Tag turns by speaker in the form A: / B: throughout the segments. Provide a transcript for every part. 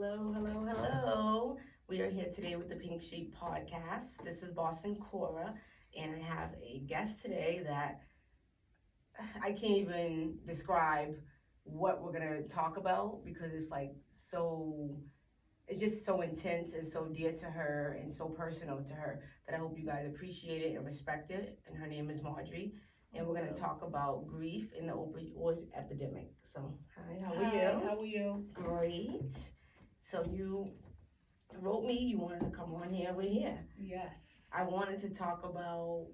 A: Hello, hello, hello. We are here today with the Pink Sheep podcast. This is Boston Cora, and I have a guest today that I can't even describe what we're going to talk about because it's like it's just so intense and so dear to her and so personal to her that I hope you guys appreciate it and respect it. And her name is Maudrie. And we're going to talk about grief in the opioid epidemic. So, hi, how are you?
B: How are you?
A: Great. So you wrote me, you wanted to come on here, we're here.
B: Yes.
A: I wanted to talk about,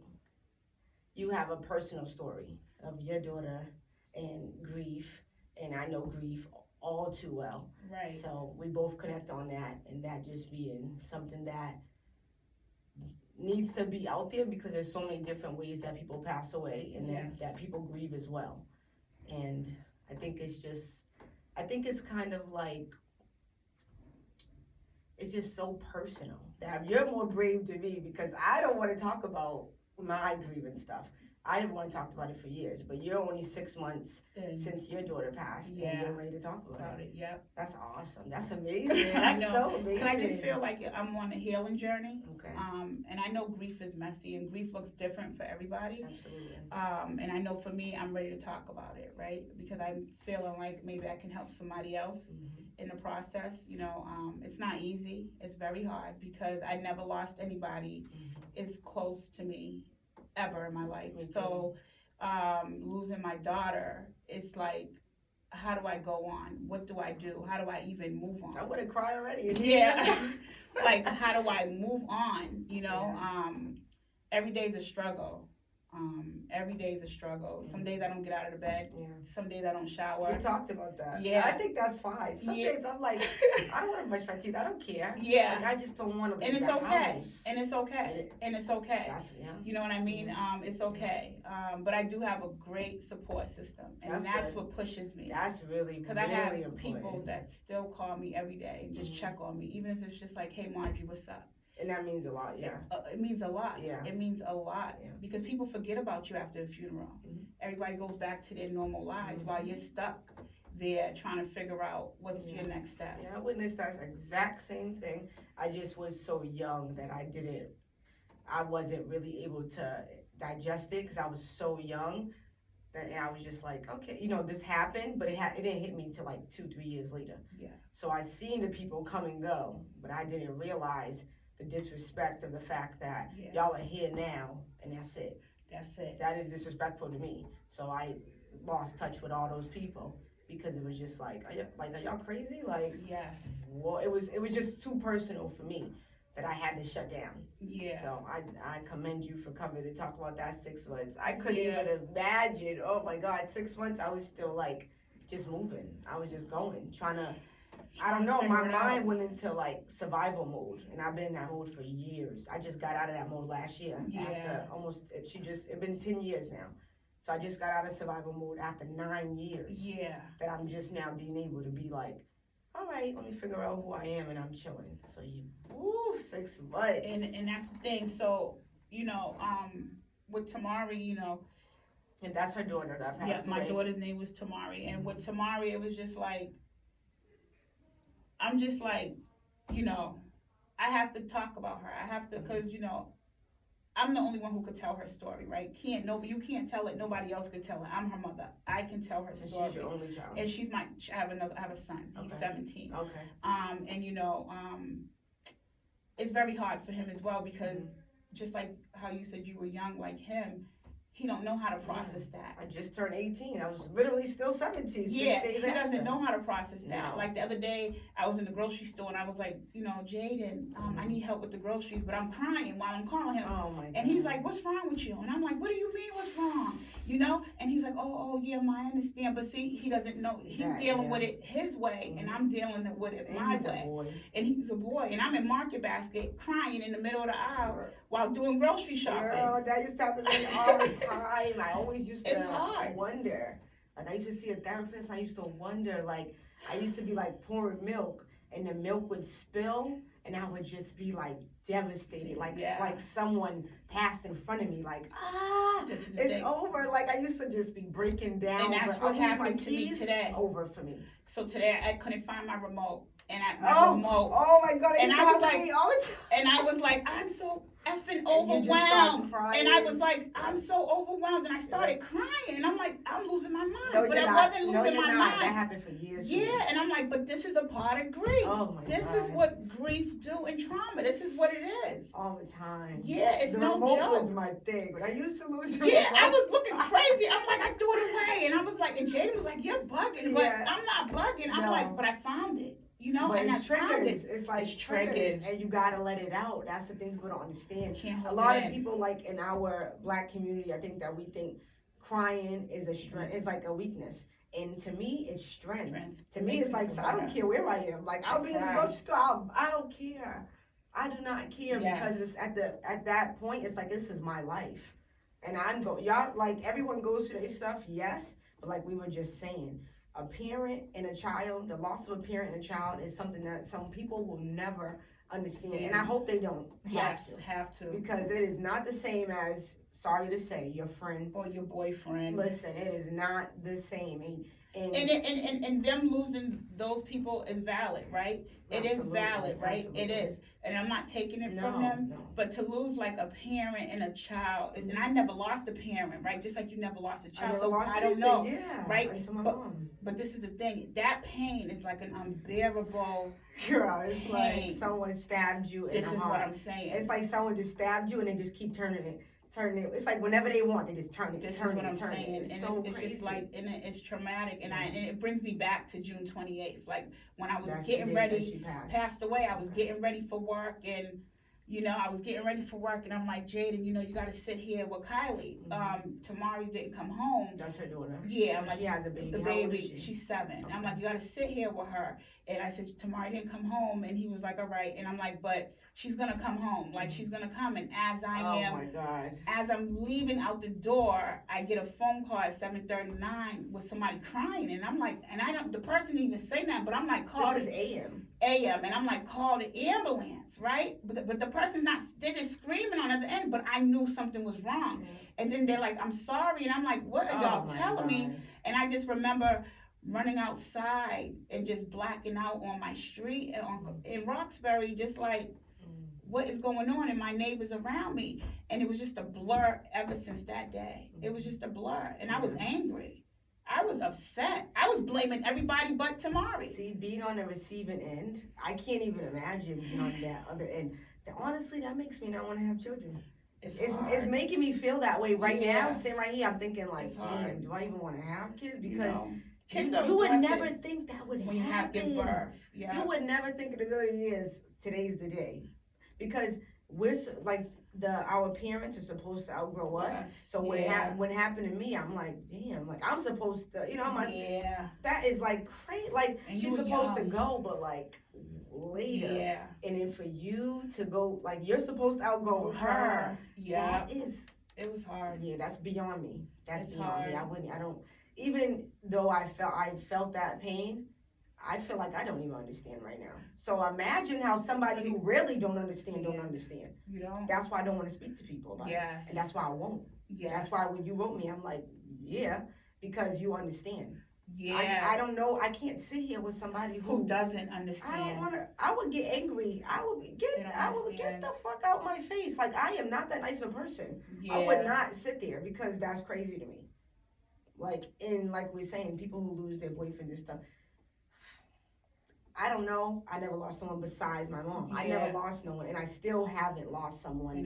A: you have a personal story of your daughter and grief, and I know grief all too well.
B: Right.
A: So we both connect on that, and that just being something that needs to be out there because there's so many different ways that people pass away and that people grieve as well. And I think it's kind of like, it's just so personal that you're more brave than me because I don't want to talk about my grieving stuff. I didn't want to talk about it for years, but you're only 6 months since your daughter passed, and you're ready to talk about it.
B: Yep.
A: That's awesome. That's amazing. That's so amazing.
B: Because I just feel like I'm on a healing journey.
A: Okay.
B: And I know grief is messy, and grief looks different for everybody.
A: Absolutely.
B: And I know for me, I'm ready to talk about it, right? Because I'm feeling like maybe I can help somebody else in the process. It's not easy. It's very hard because I never lost anybody as close to me ever in my life. So losing my daughter, it's like, how do I go on? What do I do? How do I even move on?
A: I want to cry already.
B: Yeah. Like, how do I move on? Every day's a struggle. Every day is a struggle. Some days I don't get out of the bed. Yeah. Some days I don't shower.
A: We talked about that.
B: Yeah.
A: I think that's fine. Some days I'm like, I don't want to brush my teeth. I don't care.
B: Yeah.
A: Like, I just don't want to leave
B: and it's
A: the
B: okay.
A: house.
B: And it's okay. And it's okay. You know what I mean? It's okay. But I do have a great support system. And that's what pushes me.
A: That's really,
B: because
A: really
B: I have
A: important.
B: People that still call me every day and just check on me. Even if it's just like, hey, Maudrie, what's up?
A: And that means a lot, yeah.
B: It means a lot.
A: Yeah.
B: It means a lot. Yeah. Because people forget about you after a funeral. Everybody goes back to their normal lives while you're stuck there trying to figure out what's your next step.
A: Yeah, I witnessed that exact same thing. I just was so young that I wasn't really able to digest it because I was so young that I was just like, okay, this happened, but it didn't hit me till like 2-3 years later.
B: Yeah.
A: So I seen the people come and go, but I didn't realize the disrespect of the fact that y'all are here now and that's it.
B: That's it.
A: That is disrespectful to me. So I lost touch with all those people because it was just like, are y'all crazy? Like,
B: yes.
A: Well, it was just too personal for me that I had to shut down.
B: Yeah.
A: So I commend you for coming to talk about that 6 months. I couldn't even imagine. Oh my God, 6 months. I was still like just moving. I was just going, trying to. I don't know, my mind went into like survival mode, and I've been in that mode for years. I just got out of that mode last year after it's been 10 years now. So I just got out of survival mode after 9 years.
B: Yeah.
A: That I'm just now being able to be like, all right, let me figure out who I am, and I'm chilling. So 6 months.
B: And that's the thing. So, with Tamari,
A: And that's her daughter that passed away.
B: Yeah, my daughter's name was Tamari. And with Tamari, it was just like, I'm just like, I have to talk about her. I have to, because, I'm the only one who could tell her story, right? You can't tell it. Nobody else could tell it. I'm her mother. I can tell her story.
A: And she's your only child.
B: And she's I have a son. He's 17.
A: Okay.
B: And it's very hard for him as well because just like how you said you were young like him, he don't know how to process that.
A: I just turned 18. I was literally still 17. 6 days
B: he doesn't know how to process that.
A: No.
B: Like the other day, I was in the grocery store and I was like, Jaden, I need help with the groceries, but I'm crying while I'm calling him.
A: Oh my God.
B: And he's like, what's wrong with you? And I'm like, what do you mean what's wrong? And he's like, oh yeah, I understand. But see, he doesn't know. He's dealing with it his way, and I'm dealing with it my way. And he's a boy. And I'm in Market Basket crying in the middle of the aisle while doing grocery shopping.
A: Girl, that used to happen to me all the time. I always used to
B: hard.
A: wonder. Like, I used to see a therapist, and I used to wonder, like, I used to be, like, pouring milk, and the milk would spill, and I would just be, like, devastated. Like someone passed in front of me, like, it's over. Like, I used to just be breaking down.
B: And that's what happened to me today.
A: Over for me.
B: So today, I couldn't find my remote. and my remote.
A: Oh my God!
B: And I was like,
A: me all the time.
B: and I was like, I'm so effing
A: And you just start
B: overwhelmed.
A: crying.
B: And I was like, I'm so overwhelmed. And I started crying. And I'm like, I'm losing my mind.
A: No,
B: but
A: you're
B: I
A: not.
B: wasn't
A: No,
B: losing
A: you're
B: my
A: not.
B: mind.
A: That happened for years.
B: Yeah, and I'm like, but this is a part of grief.
A: Oh my
B: This
A: God.
B: is what grief do and trauma. This is what it is.
A: All the time.
B: Yeah, it's
A: the
B: no
A: remote
B: joke.
A: was my thing. When I used to lose the
B: Yeah,
A: remote,
B: I was looking crazy. I'm like, I threw it away. And I was like, and Jaden was like, you're bugging. But
A: Yeah.
B: I'm not bugging. I'm
A: No.
B: like, but I found it. You know,
A: but
B: and
A: it's
B: I found
A: triggers.
B: it.
A: It's like
B: It's
A: triggers, and you gotta let it out. That's the thing people don't understand.
B: Can't
A: A
B: hold
A: lot
B: it
A: of
B: in.
A: people, like in our Black community, I think that we think crying is a strength. It's like a weakness. And to me, it's strength. To me,
B: Makes
A: it's
B: me
A: like,
B: feel
A: so I don't
B: better.
A: care where I am. Like, I'll be in the
B: Right.
A: grocery store. I don't care. I do not care
B: Yes.
A: because it's at that point, it's like, this is my life. And y'all, like, everyone goes through their stuff, yes. But like we were just saying, a parent and a child, the loss of a parent and a child is something that some people will never understand. And I hope they don't
B: have to.
A: Because it is not the same as, sorry to say, your friend
B: Or your boyfriend.
A: Listen, it is not the same.
B: And them losing those people is valid, right? It is valid, right?
A: Absolutely.
B: It is. And I'm not taking it from
A: No,
B: them.
A: no.
B: But to lose like a parent and a child, and I never lost a parent, right? Just like you never lost a child. So I don't know, right?
A: Until my mom.
B: But this is the thing. That pain is like an unbearable
A: Girl, it's
B: pain.
A: like someone stabbed you in the heart.
B: This is what I'm saying.
A: It's like someone just stabbed you and they just keep turning it. It's like whenever they want, they just turn it.
B: This
A: turn
B: is what
A: it,
B: I'm
A: turn
B: saying.
A: it. It's
B: and
A: so
B: it's
A: crazy.
B: just like, and it's traumatic. And and it brings me back to June 28th. Like when I was
A: That's
B: getting
A: the day
B: ready,
A: that she
B: passed away, I was getting ready for work, and I was getting ready for work, and I'm like, Jaden, you got to sit here with Kylie. Tamari didn't come home.
A: That's her daughter.
B: Yeah,
A: So
B: I'm like,
A: she has a baby.
B: The
A: How old
B: baby,
A: is she?
B: she's 7.
A: Okay.
B: I'm like, you got to sit here with her. And I said, Tamari didn't come home, and he was like, all right. And I'm like, but she's gonna come home. Like she's gonna come. And as I am,
A: oh my God.
B: as I'm leaving out the door, I get a phone call at 7:39 with somebody crying, and I'm like, and I don't, the person didn't even say that, but I'm like, call
A: This is AM.
B: AM, and I'm like, call the ambulance, right? But the person's not, they're just screaming on the other end, but I knew something was wrong. And then they're like, I'm sorry, and I'm like, what are y'all telling me? And I just remember running outside and just blacking out on my street and in Roxbury, just like, what is going on, and my neighbors around me, and it was just a blur ever since that day. It was just a blur, and I was angry. I was upset. I was blaming everybody but Tamari.
A: See, being on the receiving end, I can't even imagine being on that other end. Honestly, that makes me not want to have children. It's making me feel that way right now. Sitting right here, I'm thinking like, damn, do I even want to have kids? Because you would never think that would
B: when you have to give birth. Yeah.
A: You would never think in a million years today's the day, because we're like our parents are supposed to outgrow us.
B: Yes.
A: So what happened to me, I'm like, damn, like I'm supposed to, I'm like, that is like crazy. Like
B: and
A: she's supposed to go, but like later.
B: Yeah.
A: And then for you to go, like you're supposed to outgrow her.
B: Yeah.
A: It
B: was hard.
A: Yeah, that's beyond me. That's beyond
B: hard.
A: me. I don't, even though I felt that pain, I feel like I don't even understand right now. So imagine how somebody who really don't understand.
B: You don't.
A: That's why I don't want to speak to people about it. And that's why I won't.
B: Yes.
A: That's why when you wrote me, I'm like, yeah, because you understand.
B: Yeah.
A: I don't know. I can't sit here with somebody who
B: doesn't understand.
A: I don't want to. I would get angry. I would get the fuck out my face. Like I am not that nice of a person.
B: Yeah.
A: I would not sit there because that's crazy to me. Like we're saying, people who lose their boyfriend and stuff. I don't know. I never lost no one besides my mom. I never lost no one, and I still haven't lost someone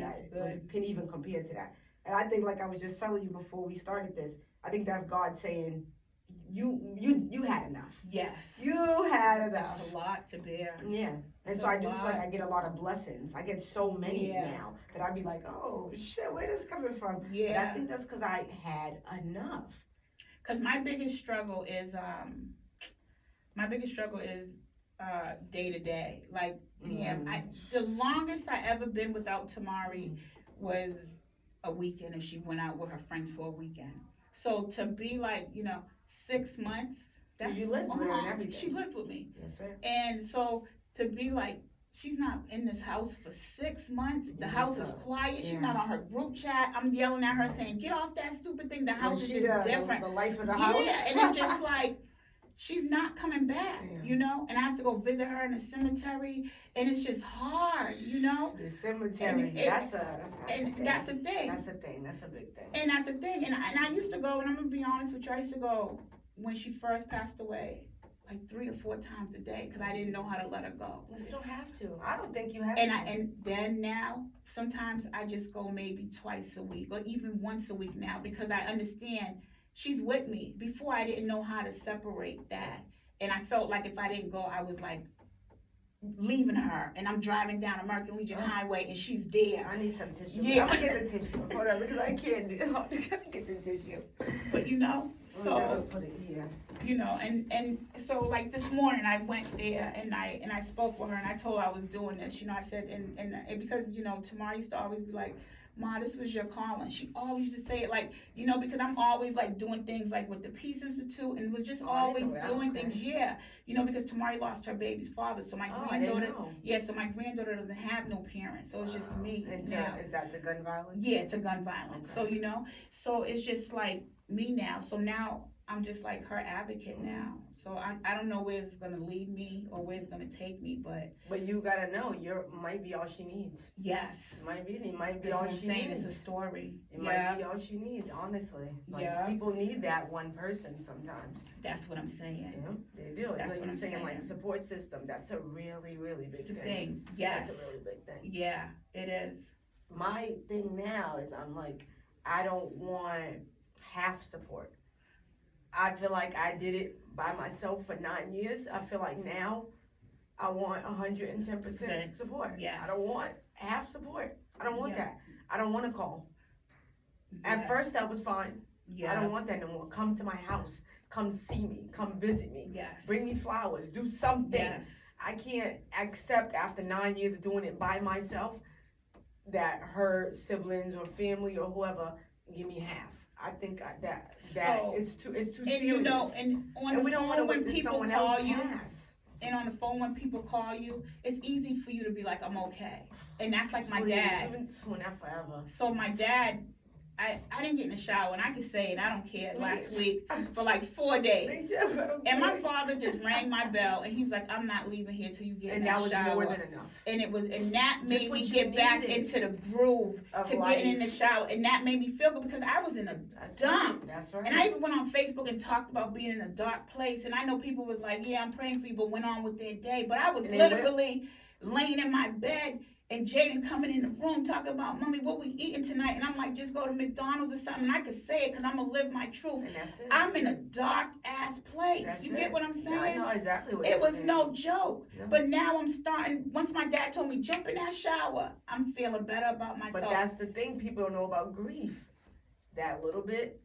A: can even compare to that. And I think, like I was just telling you before we started this, I think that's God saying, you had enough.
B: Yes.
A: You had enough.
B: That's a lot to bear.
A: Yeah. And so I do feel like I get a lot of blessings. I get so many now that I'd be like, oh shit, where this coming from?
B: Yeah.
A: But I think that's because I had enough.
B: Because my biggest struggle is day to day. Like, damn, the longest I ever been without Tamari was a weekend if she went out with her friends for a weekend. So to be like, 6 months, that's
A: you lived with her and everything.
B: She lived with me.
A: Yes, sir.
B: And so to be like, she's not in this house for 6 months. The house is quiet. She's not on her group chat. I'm yelling at her saying, get off that stupid thing. The house is just different.
A: The life of the house?
B: Yeah, and it's just like, she's not coming back, you know, and I have to go visit her in the cemetery, and it's just hard, you know.
A: The cemetery, that's
B: that's a thing.
A: That's a thing. That's a big thing.
B: And that's a thing. And I used to go, and I'm gonna be honest with you, I used to go when she first passed away, like 3 or 4 times a day, because I didn't know how to let her go.
A: You don't have to. I don't think you have
B: and
A: to.
B: And then now, sometimes I just go maybe twice a week or even once a week now, because I understand she's with me. Before, I didn't know how to separate that. And I felt like if I didn't go, I was like leaving her, and I'm driving down American Legion Highway, and she's there.
A: I need some tissue.
B: Yeah.
A: I'm gonna get the tissue. Hold on, because I can't do it. I'm gonna get the tissue.
B: But you know, so
A: put it here.
B: You know, and so like this morning I went there, and I spoke with her, and I told her I was doing this. You know, I said, and because you know, Tamara used to always be like, Ma, this was your calling. She always used to say it like, you know, because I'm always like doing things like with the Peace Institute, and was just always doing things. Yeah, you know, because Tamari lost her baby's father, so my granddaughter. Yeah, so my granddaughter doesn't have no parents, so it's just me.
A: And is that to gun violence?
B: Yeah, to gun violence. Okay. So you know, so it's just like me now. So now I'm just like her advocate now. So I don't know where it's gonna lead me or where it's gonna take me, but
A: you gotta know you might be all she needs.
B: Yes,
A: It might be all she
B: needs.
A: It's
B: a story.
A: It might be all she needs, honestly. Like people need that one person sometimes.
B: That's what I'm saying.
A: Yeah, they do.
B: That's what I'm saying.
A: Like support system. That's a really, really big thing.
B: Yes,
A: that's a really big thing.
B: Yeah, it is.
A: My thing now is I'm like, I don't want half support. I feel like I did it by myself for 9 years. I feel like now I want 110% support.
B: Yes.
A: I don't want half support. I don't want that. I don't want to call.
B: Yes.
A: At first that was fine.
B: Yeah.
A: I don't want that no more. Come to my house. Come see me. Come visit me.
B: Yes.
A: Bring me flowers. Do something.
B: Yes.
A: I can't accept after 9 years of doing it by myself that her siblings or family or whoever give me half. I think that it's too serious.
B: And you know, and on the phone when people call you, and on the phone when people call you, it's easy for you to be like, I'm okay. And that's like my dad.
A: You've been doing that forever.
B: So my dad, I didn't get in the shower, and I can say it, I don't care, last week for like 4 days. And my father just rang my bell, and he was like, I'm not leaving here till you get in that shower.
A: And that was more than enough.
B: And that made me get back into the groove to getting in the shower, and that made me feel good because I was in a dump.
A: That's right.
B: And I even went on Facebook and talked about being in a dark place, and I know people was like, yeah, I'm praying for you, but went on with their day. But I was literally laying in my bed, and Jaden coming in the room talking about, Mommy, what we eating tonight? And I'm like, just go to McDonald's or something. And I could say it because I'm going to live my truth.
A: And that's it.
B: I'm in a dark-ass place. You get what I'm saying?
A: Yeah, I know exactly what
B: you're saying. It was no joke.
A: No.
B: But now I'm starting, once my dad told me, jump in that shower, I'm feeling better about myself.
A: But that's the thing people don't know about grief. That little bit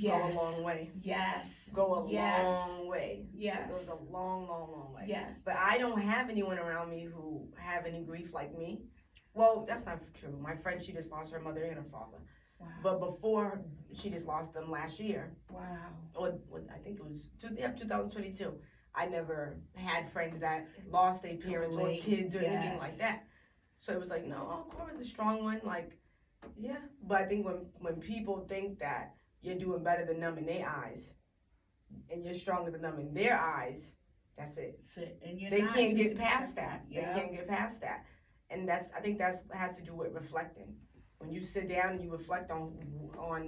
A: go a long way.
B: Yes.
A: Go a long way.
B: Yes.
A: It goes a long, long, long way.
B: Yes.
A: But I don't have anyone around me who have any grief like me. Well, that's not true. My friend, she just lost her mother and her father.
B: Wow.
A: But before, she just lost them last year.
B: Wow.
A: Or I think it was 2022. I never had friends that lost their parents or kids or anything like that. So it was like, Cora's a strong one. Like, yeah. But I think when people think that you're doing better than them in their eyes, and you're stronger than them in their eyes, that's it.
B: That's it. And
A: they can't get past that. They can't get past that. And I think that has to do with reflecting. When you sit down and you reflect on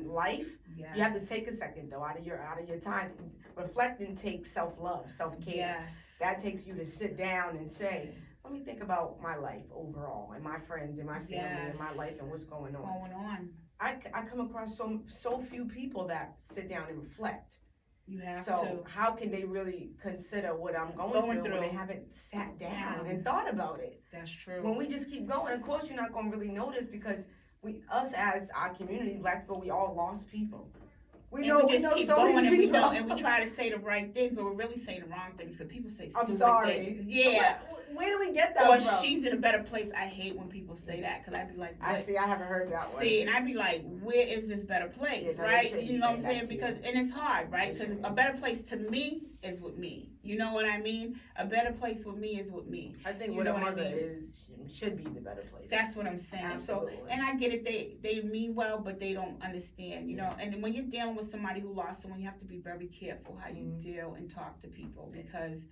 A: life, you have to take a second though out of your time. Reflecting takes self-love, self-care.
B: Yes.
A: That takes you to sit down and say, let me think about my life overall and my friends and my family and my life and what's going on. I come across so few people that sit down and reflect.
B: You have
A: to. How can they really consider what I'm going through when they haven't sat down and thought about it?
B: That's true.
A: When we just keep going, of course you're not going to really notice because us as our community, Black people, we all lost people. We just keep going
B: and we try to say the right things, but we're really saying the wrong things because people say stupid things.
A: I'm sorry.
B: Yeah.
A: Where do we get that
B: or
A: from?
B: she's in a better place. I hate when people say that because I'd be like, what?
A: I see. I haven't heard that one.
B: See, and I'd be like, where is this better place,
A: Yeah, no,
B: right? You know what I'm saying?
A: you.
B: Because and it's hard, right?
A: They
B: Because
A: shouldn't.
B: a better place to me is with me. You know what I mean? A better place with me is with me.
A: I think
B: You
A: what
B: know
A: a
B: what I
A: mother
B: mean?
A: is should be the better place.
B: That's what I'm saying.
A: Absolutely.
B: So, and I get it. They mean well, but they don't understand. You know. And when you're dealing with somebody who lost someone, you have to be very careful how you deal and talk to people because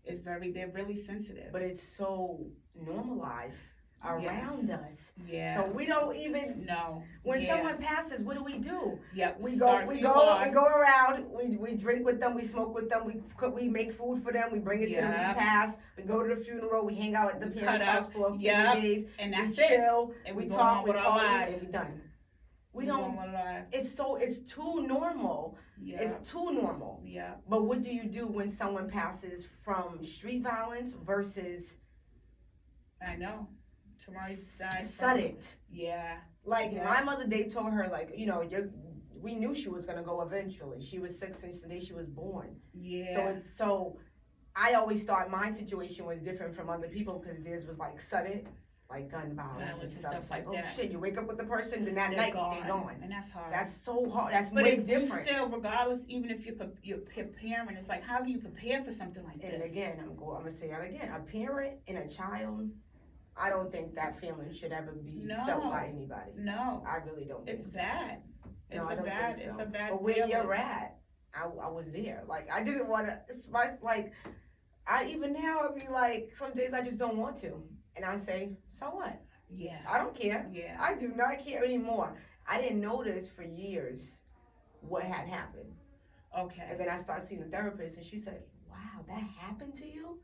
B: they're really sensitive.
A: But it's so normalized around us.
B: Yeah.
A: So we don't even
B: know.
A: When someone passes, what do?
B: Yep.
A: We go around, we drink with them, we smoke with them, we make food for them, we bring it to the repast, we go to the funeral, we hang out at the parents' house for a few days,
B: and that's
A: we chill,
B: and
A: we talk, we call,
B: and
A: we done. We don't. It's too normal.
B: Yeah.
A: It's too normal.
B: Yeah.
A: But what do you do when someone passes from street violence versus?
B: I know.
A: Sudden.
B: Yeah.
A: Like my mother, they told her like, you know, we knew she was gonna go eventually. She was 6 since the day she was born.
B: Yeah.
A: So I always thought my situation was different from other people because theirs was like sudden. Like gun violence and stuff. It's like, oh shit, you wake up with the person, then that night they're gone.
B: And that's hard.
A: That's so hard. That's way different.
B: But still, regardless, even if you're preparing, it's like, how do you prepare for something like this?
A: And again, I'm gonna say that again. A parent and a child, I don't think that feeling should ever be felt by anybody.
B: No.
A: I really don't think
B: it's
A: so.
B: Bad.
A: No,
B: it's
A: I don't
B: bad.
A: think so.
B: It's a bad
A: But where
B: feeling.
A: you're at, I was there. Like, I didn't want to, even now, I'd be like, some days I just don't want to. And I say, so what?
B: Yeah.
A: I don't care.
B: Yeah.
A: I do not care anymore. I didn't notice for years what had happened.
B: Okay.
A: And then I started seeing a therapist, and she said, wow, that happened to you?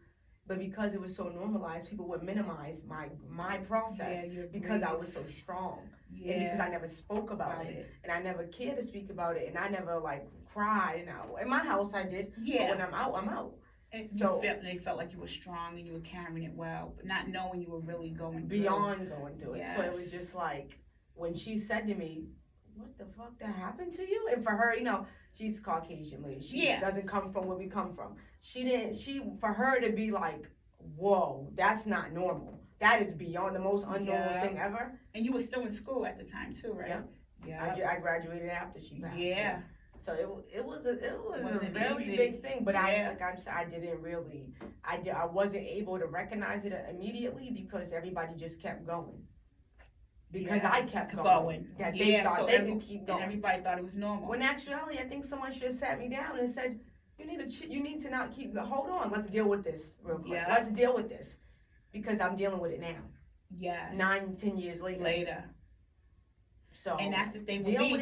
A: But because it was so normalized, people would minimize my process because I was so strong. Yeah. And because I never spoke about it. And I never cared to speak about it. And I never, like, cried. And in my house, I did. Yeah. But when I'm out, I'm out.
B: And they felt like you were strong and you were carrying it well, but not knowing you were really going through.
A: Beyond going through it. So it was just like, when she said to me, what the fuck, that happened to you? And for her, you know, she's Caucasian lady. She doesn't come from where we come from. For her to be like, whoa, that's not normal. That is beyond the most unnormal thing ever.
B: And you were still in school at the time too, right?
A: Yeah. I graduated after she passed.
B: Yeah.
A: So it was a very big thing, but I didn't really, I wasn't able to recognize it immediately because everybody just kept going. Because I kept going. That they thought they could keep going.
B: And everybody thought it was normal.
A: When actually, I think someone should have sat me down and said, you need to not keep, hold on, let's deal with this real quick. Yeah. Let's deal with this. Because I'm dealing with it now.
B: Yes.
A: 9-10 years later. So,
B: and that's the thing with me.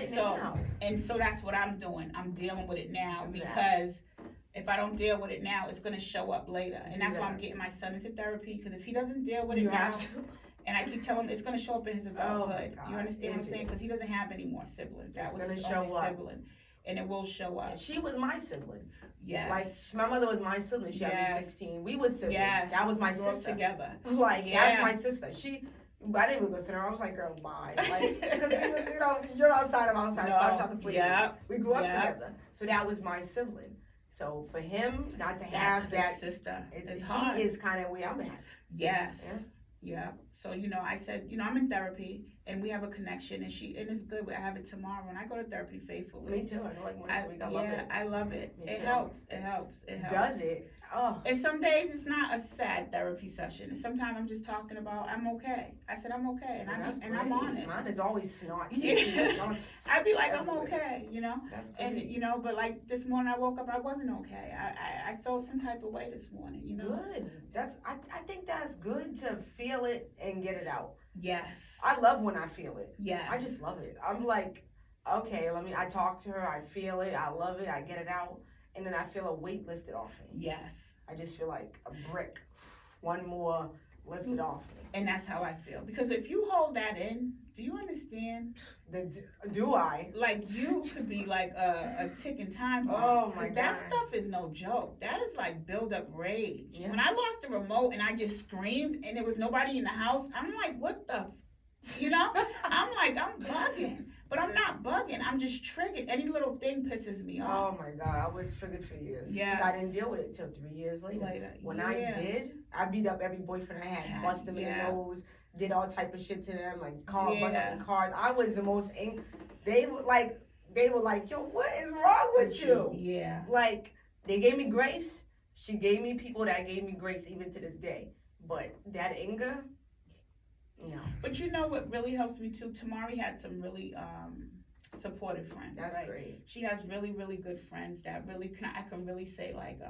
B: So that's what I'm doing. I'm dealing with it now because if I don't deal with it now, it's going to show up later. And that's why I'm getting my son into therapy because if he doesn't deal with it now, and I keep telling him it's going to show up in his adulthood. You understand what I'm saying? Because he doesn't have any more siblings. That was his only sibling. And it will show up.
A: And she was my sibling.
B: Yes.
A: Like, my mother was my sibling. She had me 16. We were siblings. Yes. That was my sister.
B: Together.
A: Like, that's my sister. I didn't even listen to her. I was like, girl, bye. Like, because you're outside, I'm outside. No. Stop trying to play. We grew up together. So that was my sibling. So for him not to have that
B: sister, it's hard.
A: He is kind of where I'm at.
B: Yes. Yeah. So, I said, I'm in therapy and we have a connection and it's good. I have it tomorrow and I go to therapy faithfully.
A: Me too. I know, like once a week. I love it.
B: I love it. It helps.
A: Does it? Oh.
B: And some days it's not a sad therapy session. And sometimes I'm just talking about I'm okay. I said I'm okay, and I'm honest.
A: Mine is always snot.
B: I'd be like I'm okay,
A: That's great.
B: And but like this morning I woke up I wasn't okay. I felt some type of way this morning.
A: Good. I think that's good to feel it and get it out.
B: Yes.
A: I love when I feel it.
B: Yes.
A: I just love it. I'm like, okay, I talk to her. I feel it. I love it. I get it out. And then I feel a weight lifted off me.
B: Yes.
A: I just feel like a brick, one more lifted off me.
B: And that's how I feel. Because if you hold that in, do you understand?
A: Do I?
B: Like, you could be like a ticking time bomb.
A: Oh, my God.
B: That stuff is no joke. That is like build-up rage.
A: Yeah.
B: When I lost the remote and I just screamed and there was nobody in the house, I'm like, what the... I'm like, I'm bugging. But I'm not bugging. I'm just triggered. Any little thing pisses me off.
A: Oh, my God. I was triggered for years.
B: Yeah.
A: Because I didn't deal with it till 3 years later. When I did, I beat up every boyfriend I had, bust them in the nose, did all type of shit to them, like bust up the cars. I was the most they were like, yo, what is wrong with you?
B: Yeah.
A: Like, they gave me grace. She gave me people that gave me grace even to this day. But that anger, no.
B: But you know what really helps me too? Tamari had some really supportive friends.
A: That's
B: right?
A: great.
B: She has really, really good friends that really I can really say like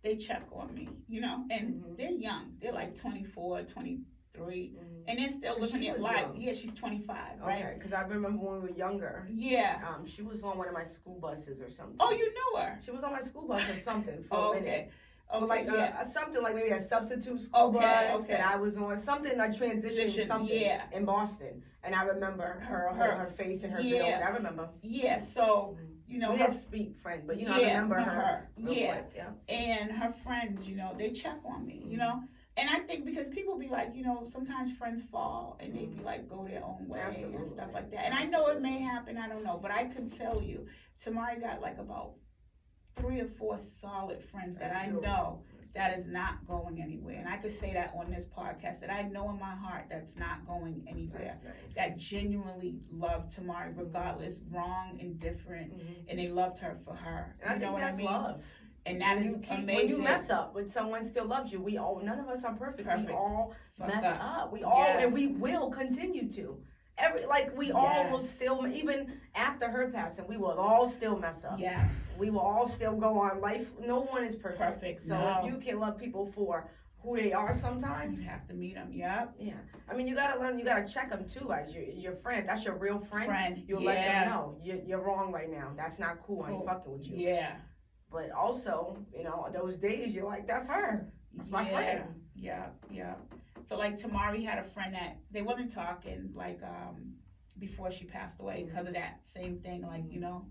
B: they check on me, you know, and they're young. They're like 24, 23, and they're still living their life. Young. Yeah, she's 25, right?
A: Okay, because I remember when we were younger.
B: Yeah.
A: She was on one of my school buses or something.
B: Oh, you knew her?
A: She was on my school bus or something for a minute.
B: Okay.
A: For like something like maybe a substitute school bus that I was on, something like transition something in Boston, and I remember her face and her build. I remember.
B: Yeah. So. You know,
A: we didn't speak French, but you know, I remember her. Quick,
B: and her friends, you know, they check on me, you know, and I think because people be like, you know, sometimes friends fall and they be like go their own way and stuff like that. And I know it may happen, I don't know, but I can tell you, Tamari got like about 3 or 4 solid friends that I know that is not going anywhere. And I could say that on this podcast, that I know in my heart that's not going anywhere. Nice. That genuinely loved Tamari regardless, wrong and different, and they loved her for her.
A: And I think that's love.
B: And that is amazing.
A: When you mess up, when someone still loves you, none of us are perfect. We all mess up. We all, and we will continue to. We all will still, even after her passing, we will all still mess up.
B: Yes.
A: We will all still go on life. No one is perfect. So if you can love people for who they are sometimes.
B: You have to meet them, yeah.
A: I mean, you got to learn, you got to check them too as your friend. That's your real friend. You'll let them know, you're wrong right now. That's not cool. I ain't fucking with you.
B: Yeah.
A: But also, you know, those days you're like, that's her. That's my friend.
B: Yeah. So like Tamari had a friend that they wasn't talking like before she passed away because of that same thing, like, you know,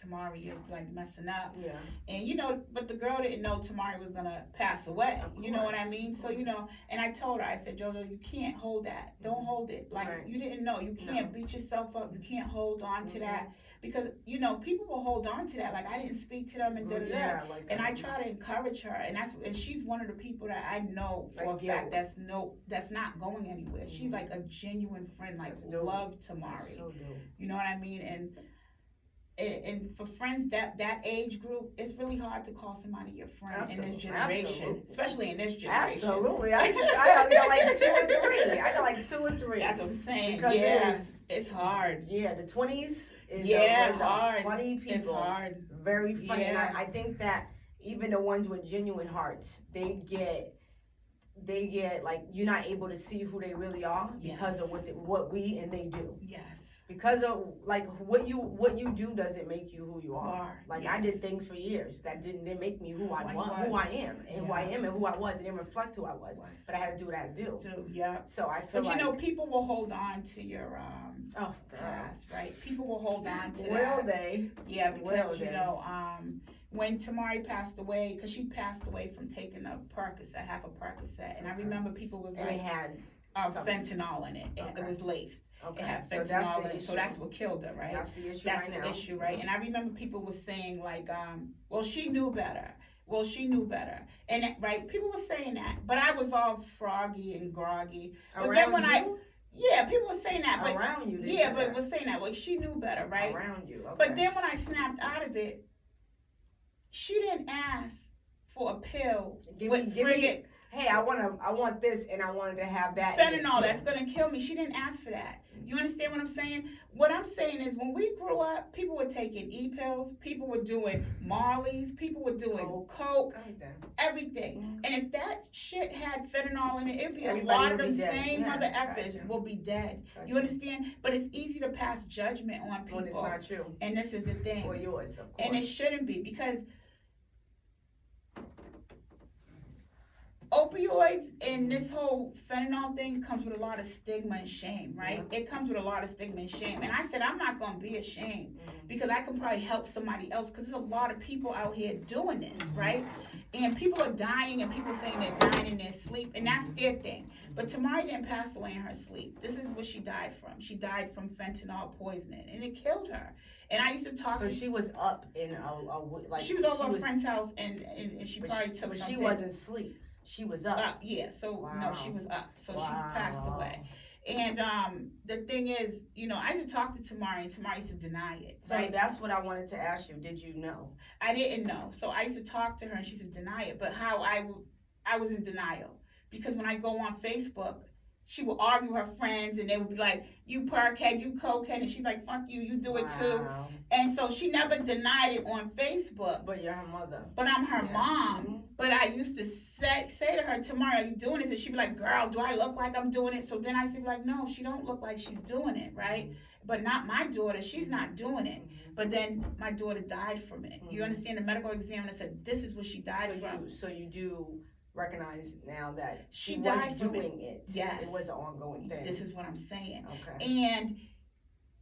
B: Tamari is like messing up.
A: Yeah.
B: And you know, but the girl didn't know Tamari was gonna pass away. You know what I mean? So, you know, and I told her, I said, Jojo, you can't hold that. Don't hold it. Like you didn't know. You can't beat yourself up. You can't hold on to that. Because, you know, people will hold on to that. Like, I didn't speak to them and and I try to encourage her. And she's one of the people that I know for a fact that's not going anywhere. She's like a genuine friend, like love Tamari.
A: So
B: you know what I mean? And for friends that age group, it's really hard to call somebody your friend in this generation, especially in this generation.
A: Absolutely, I got like 2 or 3. I got like 2 or 3.
B: That's what I'm saying.
A: Because
B: it's hard.
A: Yeah, the 20s is
B: hard.
A: Funny people.
B: It's hard.
A: Very funny, and I think that even the ones with genuine hearts, they get like you're not able to see who they really are because of what we and they do.
B: Yes.
A: Because of like what you do doesn't make you who you are. Like I did things for years that didn't make me who I was, who I am, and who I am and who I was. It didn't reflect who I was, but I had to do what I had to do. So I feel
B: but you know, people will hold on to your past, right? People will hold on to that.
A: Will they?
B: Yeah, because you know, when Tamari passed away, because she passed away from taking a Percocet, half a Percocet, and I remember people was
A: and
B: like,
A: it had
B: fentanyl in it. It was laced.
A: Okay.
B: It had fentanyl in it, so that's what killed her, right?
A: That's the issue.
B: That's the issue, right? And I remember people was saying like, well, she knew better. Well, she knew better, and right? People were saying that, but I was all froggy and groggy. But
A: around
B: then when people were saying that, but
A: around you,
B: but was saying that like she knew better, right?
A: Around you, okay.
B: But then when I snapped out of it, she didn't ask for a pill. Give me.
A: Hey, I want this, and I wanted to have that.
B: Fentanyl, that's gonna kill me. She didn't ask for that. You understand what I'm saying? What I'm saying is, when we grew up, people were taking e-pills, people were doing Marleys, people were doing coke, everything. And if that shit had fentanyl in it, it'd be a lot of them same mother effers will be dead. You understand? But it's easy to pass judgment on people.
A: When it's not true.
B: And this is the thing.
A: Or yours, of course.
B: And it shouldn't be, because opioids and this whole fentanyl thing comes with a lot of stigma and shame, right? It comes with a lot of stigma and shame. And I said, I'm not going to be ashamed because I can probably help somebody else, because there's a lot of people out here doing this, right? And people are dying, and people saying they're dying in their sleep, and that's their thing. But Tamari didn't pass away in her sleep. This is what she died from. She died from fentanyl poisoning, and it killed her. And I used to talk
A: so she was up in
B: she was over a friend's house, and she probably took something.
A: But she wasn't asleep. She was up.
B: Yeah, so no, she
A: Wow.
B: was up. So she passed away.
A: Wow.
B: And the thing is, I used to talk to Tamari, and Tamari used to deny it,
A: So
B: right?
A: that's what I wanted to ask you. Did you know?
B: I didn't know. So I used to talk to her, and she used to deny it. But how I was in denial. Because when I go on Facebook, she would argue with her friends, and they would be like, "You perkhead, you cokehead," and she's like, "Fuck you, you do it too."
A: Wow.
B: And so she never denied it on Facebook.
A: But you're her mother.
B: But I'm her
A: Yeah.
B: mom.
A: Mhm.
B: But I used to say to her, "Tomorrow, are you doing this?" And she'd be like, "Girl, do I look like I'm doing it?" So then I used to be like, "No, she don't look like she's doing it, right?" But not my daughter. She's not doing it. But then my daughter died from it. You understand? The medical examiner said, "This is what she died from."
A: So you do recognize now that
B: She
A: was
B: died from
A: doing it.
B: Yes.
A: It was an ongoing thing.
B: This is what I'm saying.
A: Okay.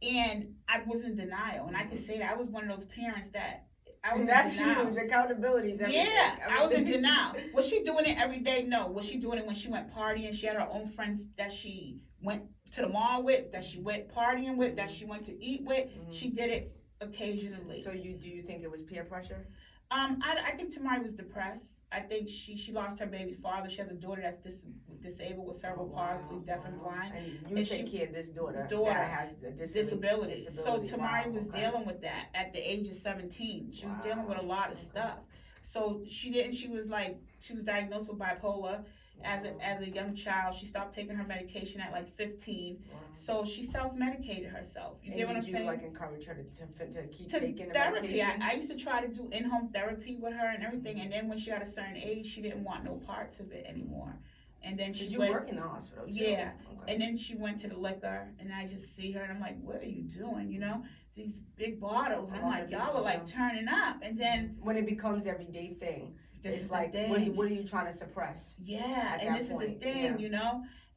B: And I was in denial, and I could say that I was one of those parents that I was
A: And that's
B: in denial.
A: huge. Accountability is everything.
B: Yeah, I was in denial. Was she doing it every day? No. Was she doing it when she went partying? She had her own friends that she went to the mall with, that she went partying with, that she went to eat with. She did it occasionally.
A: So do you think it was peer pressure?
B: I think Tamari was depressed. I think she lost her baby's father. She has a daughter that's disabled with cerebral palsy, deaf and blind.
A: And you take care of this daughter that has a disability.
B: So Tamari was dealing with that at the age of 17. She was dealing with a lot of stuff. So she was diagnosed with bipolar as a young child. She stopped taking her medication at like 15. So she self-medicated herself. You get what I'm saying?
A: Did you like encourage her to keep taking the
B: therapy?
A: medication?
B: I used to try to do in-home therapy with her and everything. And then when she got a certain age, she didn't want no parts of it anymore. And then she went.
A: You work in the hospital too.
B: Yeah. Okay. And then she went to the liquor, and I just see her, and I'm like, "What are you doing?" These big bottles. And I'm like, "Y'all are like turning up." And then
A: when it becomes everyday thing, it's like, what are you trying to suppress?
B: Yeah, and this is the thing,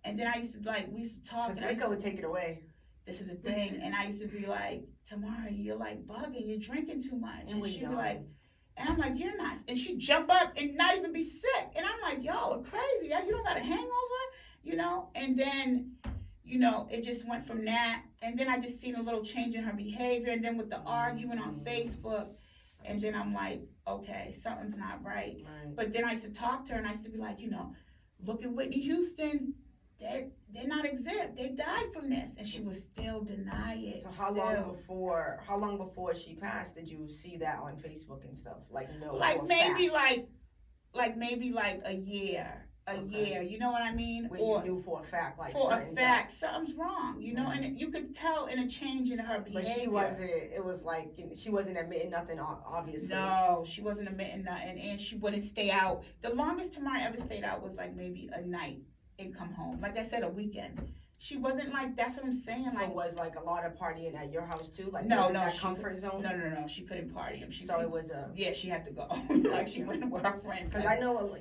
B: And then I used to we used to talk.
A: Because liquor would take it away.
B: This is the thing, and I used to be like, "Tamara, you're like bugging. You're drinking too much." And she'd be like. And I'm like, "You're not." And she'd jump up and not even be sick. And I'm like, "Y'all are crazy. You don't got a hangover?" And then, it just went from that. And then I just seen a little change in her behavior. And then with the arguing on Facebook. And then I'm like, okay, something's not right. But then I used to talk to her and I used to be like, look at Whitney Houston's. They're not exempt. They died from this, and she would still deny it.
A: So how long before she passed did you see that on Facebook and stuff? Like maybe
B: like a year. Year, you know what I mean?
A: Or you knew for a fact,
B: something's wrong, and you could tell in a change in her behavior.
A: But she wasn't admitting nothing, obviously.
B: No, she wasn't admitting nothing, and she wouldn't stay out. The longest Tamara ever stayed out was like maybe a night and come home. Like I said, a weekend. She wasn't that's what I'm saying.
A: So it was a lot of partying at your house too?
B: No,
A: comfort zone?
B: No, she couldn't party.
A: It was
B: yeah, she had to go. She went with her friends.
A: Because I know,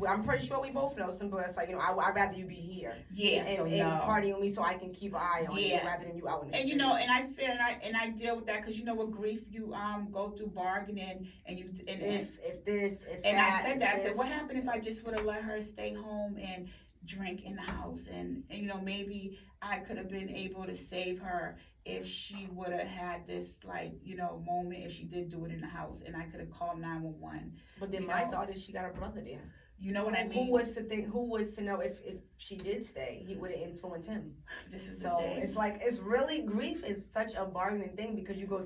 A: I'm pretty sure we both know some, but it's I'd rather you be here.
B: Yeah,
A: and party with me so I can keep an eye on you rather than you out in the street.
B: And I feel and I deal with that because with grief you go through bargaining and you
A: if this if
B: and
A: that,
B: I said that I said what happened if I just would have let her stay home and drink in the house and maybe I could have been able to save her if she would have had this moment if she did do it in the house and I could have called 911.
A: But then my thought is she got a brother there.
B: You know what I mean?
A: Who was to know if she did stay, he would have influenced him.
B: This is
A: so it's it's really grief is such a bargaining thing because you go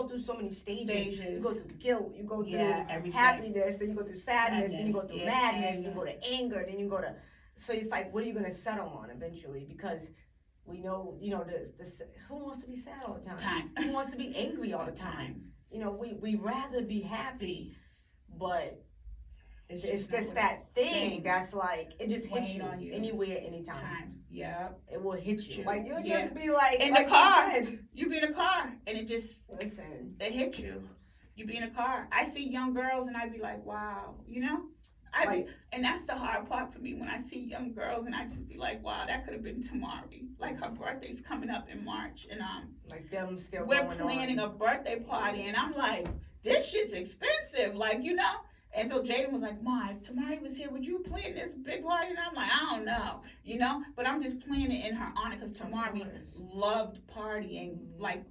A: through so many stages. You go through guilt, you go through happiness, then you go through sadness, then you go through madness, then you go to anger, then you go to. So it's what are you gonna settle on eventually? Because we know, who wants to be sad all the time? Who wants to be angry all the time? We rather be happy, but it's just that thing that's it just hits you anywhere, anytime.
B: Yep.
A: It will hit you. You'll just be
B: in the car. You be in a car and it just it hit you. You be in a car. I see young girls and I be like, wow, and that's the hard part for me when I see young girls and I just be like, wow, that could have been Tamari. Her birthday's coming up in March and
A: them still
B: we're planning a birthday party and I'm like, this shit's expensive, And so Jaden was like, Ma, if Tamari was here, would you plan this big party? And I'm like, I don't know, but I'm just planning it in her honor because Tamari loved partying,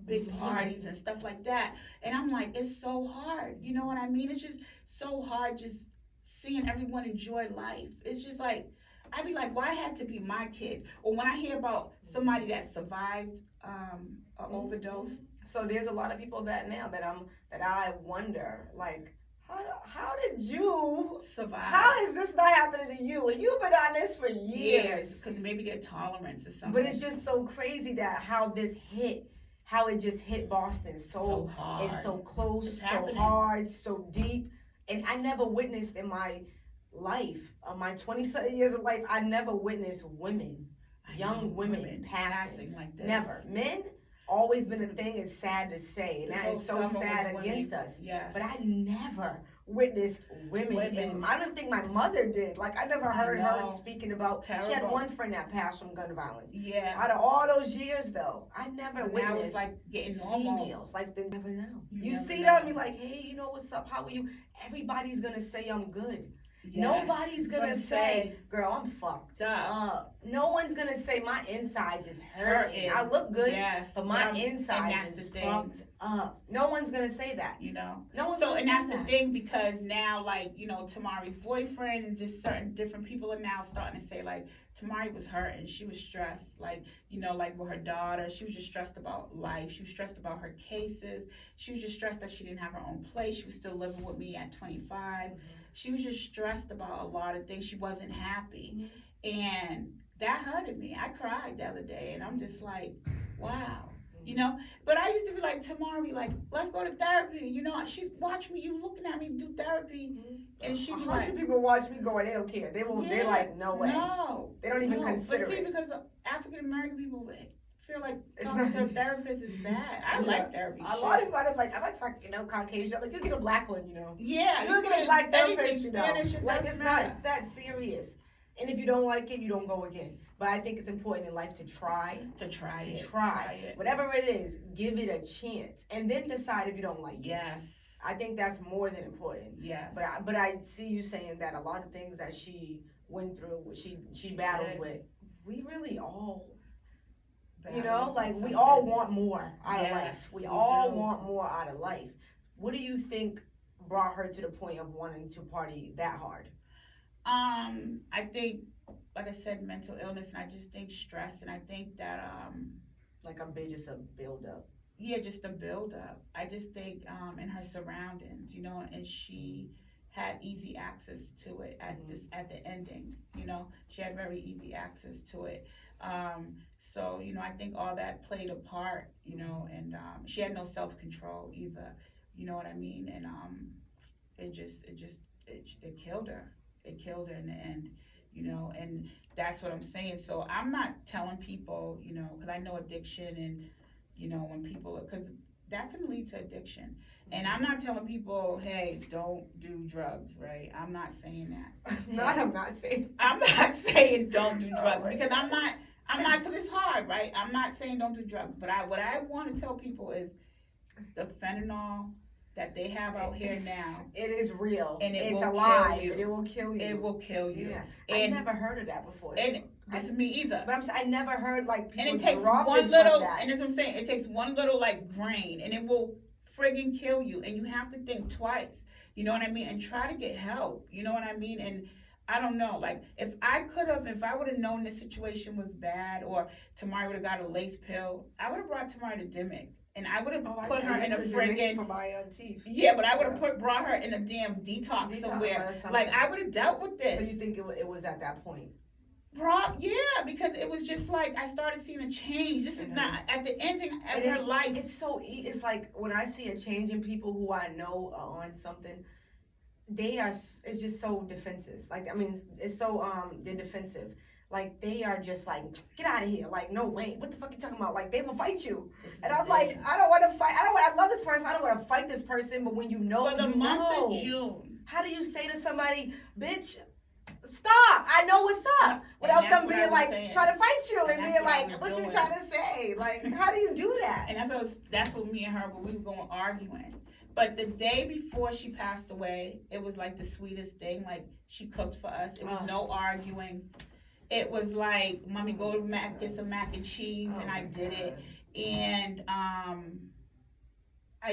B: big parties and stuff like that. And I'm like, it's so hard. You know what I mean? It's just so hard just seeing everyone enjoy life. It's just like, I'd be like, why have to be my kid? Or when I hear about somebody that survived an overdose.
A: So there's a lot of people that now that I wonder, like, how did you
B: survive?
A: How is this not happening to you? And you've been on this for years.
B: Because maybe their tolerance is something.
A: But it's just so crazy that how it just hit Boston so
B: hard.
A: It's so close,
B: it's
A: so
B: happening.
A: hard, so deep. And I never witnessed in my life, my 20-something years of life, I never witnessed young women passing
B: like this.
A: Never. Men, always been a thing. It's sad to say, and that is so sad against us.
B: Yes.
A: But I never witnessed women. And I don't think my mother did. Like, I never heard her speaking about. She had one friend that passed from gun violence.
B: Yeah.
A: Out of all those years, though, I never witnessed
B: it's like getting
A: females. Like, they never know. You
B: never
A: see
B: know.
A: them, you're like, hey, you know what's up? How are you? Everybody's gonna say I'm good.
B: Yes.
A: Nobody's gonna say, girl, I'm fucked up. No one's gonna say my insides is hurting. I look good, but my insides is fucked up. No one's gonna say that.
B: You know?
A: No one's
B: gonna
A: say
B: that.
A: So,
B: and that's the thing, because now, like, you know, Tamari's boyfriend and just certain different people are now starting to say, like, Tamari was hurting. She was stressed. Like, you know, like with her daughter, she was just stressed about life. She was stressed about her cases. She was just stressed that she didn't have her own place. She was still living with me at 25. She was just stressed about a lot of things. She wasn't happy. And that hurted me. I cried the other day, and I'm just like, wow. You know, but I used to be like, Tamari, like, let's go to therapy. You know, she watch me, you looking at me do therapy, and she be
A: 100 people watch me go and they don't care. They won't. They're like, no way.
B: No,
A: they don't even consider
B: it. But see, because African American people feel like talking to a therapist is bad. I like therapy.
A: A lot of people are like, I'm not talking, you know, Caucasian. I'm like, you get a black one, you know.
B: Yeah,
A: you get a black therapist, you know. Like, it's
B: matter.
A: Not that serious. And if you don't like it, you don't go again. But I think it's important in life to try it. Whatever it is, give it a chance, and then decide if you don't like it.
B: Yes.
A: I think that's more than important.
B: Yes.
A: But I see you saying that a lot of things that she went through, she battled with. We really all, you know, like we all want more out of life. We all want more out of life. What do you think brought her to the point of wanting to party that hard?
B: I think, like I said, mental illness, and I just think stress, and I think that
A: like just a build up.
B: Yeah, just a build up. I just think in her surroundings, you know, and she had easy access to it at the ending. You know, she had very easy access to it. So, you know, I think all that played a part. You know, and she had no self control either. You know what I mean? And it killed her. It killed her in the end, you know, and that's what I'm saying. So I'm not telling people, you know, because I know addiction, and, you know, when people, because that can lead to addiction. And I'm not telling people, hey, don't do drugs, right? I'm not saying that.
A: I'm not saying.
B: I'm not saying don't do drugs, because I'm not, because it's hard, right? I'm not saying don't do drugs, but what I want to tell people is the fentanyl that they have out here now.
A: It is real.
B: And
A: it's alive. And it will kill you.
B: It will kill you.
A: Yeah. I never heard of that before.
B: And me either.
A: But I never heard like people
B: and it takes one little, and that's what I'm saying. It takes one little like grain, and it will friggin' kill you. And you have to think twice. You know what I mean? And try to get help. You know what I mean? And I don't know. Like if I would have known the situation was bad, or Tamari would have got a lace pill, I would have brought Tamari to Dimmick. And I would have put her in a friggin'
A: for my teeth.
B: Yeah, but I would have brought her in a damn detox somewhere. Like I would have dealt with this.
A: So you think it was at that point?
B: Yeah, because it was just like I started seeing a change. This is not at the ending of her life.
A: It's like when I see a change in people who I know are on something, it's just so defensive. Like, I mean, it's so they're defensive. Like, they are just like, get out of here. Like, no, wait, what the fuck you talking about? Like, they will fight you. And I'm like, I don't want to fight. I love this person. I don't want to fight this person. But when you know,
B: for the month of June,
A: how do you say to somebody, bitch, stop? I know what's up. Without them being like, trying to fight you and being like, what you trying to say? Like, how do you do that?
B: And that's what me and her, when we were going arguing. But the day before she passed away, it was like the sweetest thing. Like, she cooked for us. It was no arguing. It was like, mommy, go to Mac, get some mac and cheese, and I did it. And I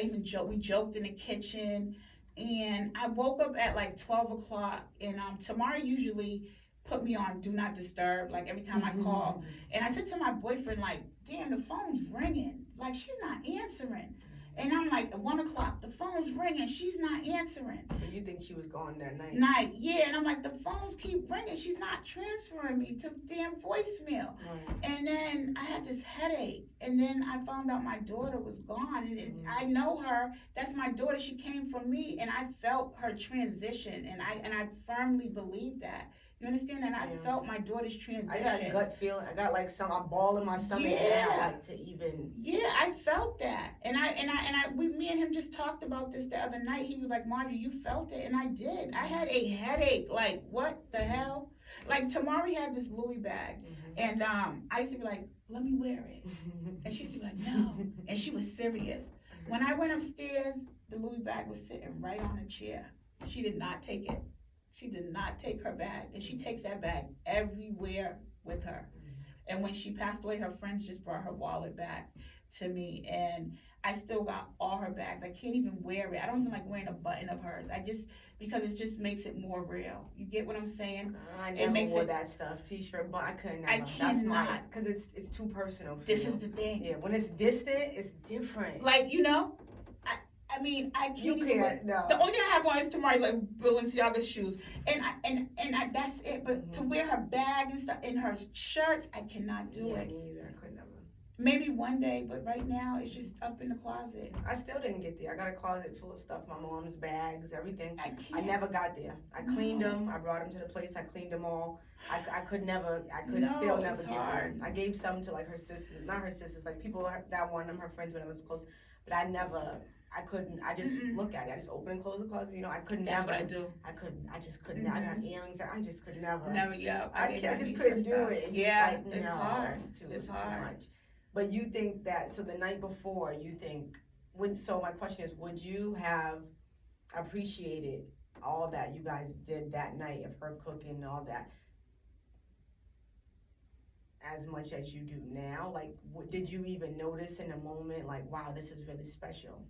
B: even we joked in the kitchen, and I woke up at like 12 o'clock, and Tamara usually put me on do not disturb, like every time I call. And I said to my boyfriend, like, damn, the phone's ringing, like she's not answering. And I'm like, at 1 o'clock, the phone's ringing, she's not answering.
A: So you think she was gone that night?
B: Yeah, and I'm like, the phones keep ringing, she's not transferring me to damn voicemail. Right. And then I had this headache, and then I found out my daughter was gone, and I know her, that's my daughter, she came from me, and I felt her transition, and I firmly believe that. You understand? And I felt my daughter's transition.
A: I got a gut feeling. I got like a ball in my stomach now, like to even.
B: Yeah, I felt that, and me and him just talked about this the other night. He was like, "Maudrie, you felt it," and I did. I had a headache. Like, what the hell? Like, Tamari had this Louis bag, and I used to be like, "Let me wear it," and she used to be like, "No," and she was serious. When I went upstairs, the Louis bag was sitting right on a chair. She did not take it. She did not take her bag, and she takes that bag everywhere with her. And when she passed away, her friends just brought her wallet back to me, and I still got all her bags. I can't even wear it. I don't even like wearing a button of hers. Because it just makes it more real. You get what I'm saying?
A: I never wore that stuff, t-shirt, but I couldn't. I
B: cannot.
A: Because it's too personal for
B: This is the thing.
A: Yeah, when it's distant, it's different.
B: Like, I mean, I can't.
A: You can't. No.
B: The only thing I have on is Tamari, like Balenciaga's shoes, and that's it. But to wear her bag and stuff and her shirts, I cannot do it.
A: Me either. I could never.
B: Maybe one day, but right now it's just up in the closet.
A: I still didn't get there. I got a closet full of stuff, my mom's bags, everything.
B: I
A: never got there. I cleaned them. I brought them to the place. I cleaned them all. I could still never get there. I gave some to like her sisters, not her sisters, like people that wanted them, her friends when I was close. But I couldn't. I just look at it. I just open and close the closet. I couldn't
B: That's
A: never.
B: That's what I do.
A: I couldn't. I just couldn't. I got earrings. I just could never.
B: Never. Yeah.
A: I just couldn't do it.
B: Yeah.
A: It's
B: it's hard.
A: It's too much. But you think that, so the night before, so my question is, would you have appreciated all that you guys did that night of her cooking and all that as much as you do now? Like, did you even notice in the moment, like, wow, this is really special?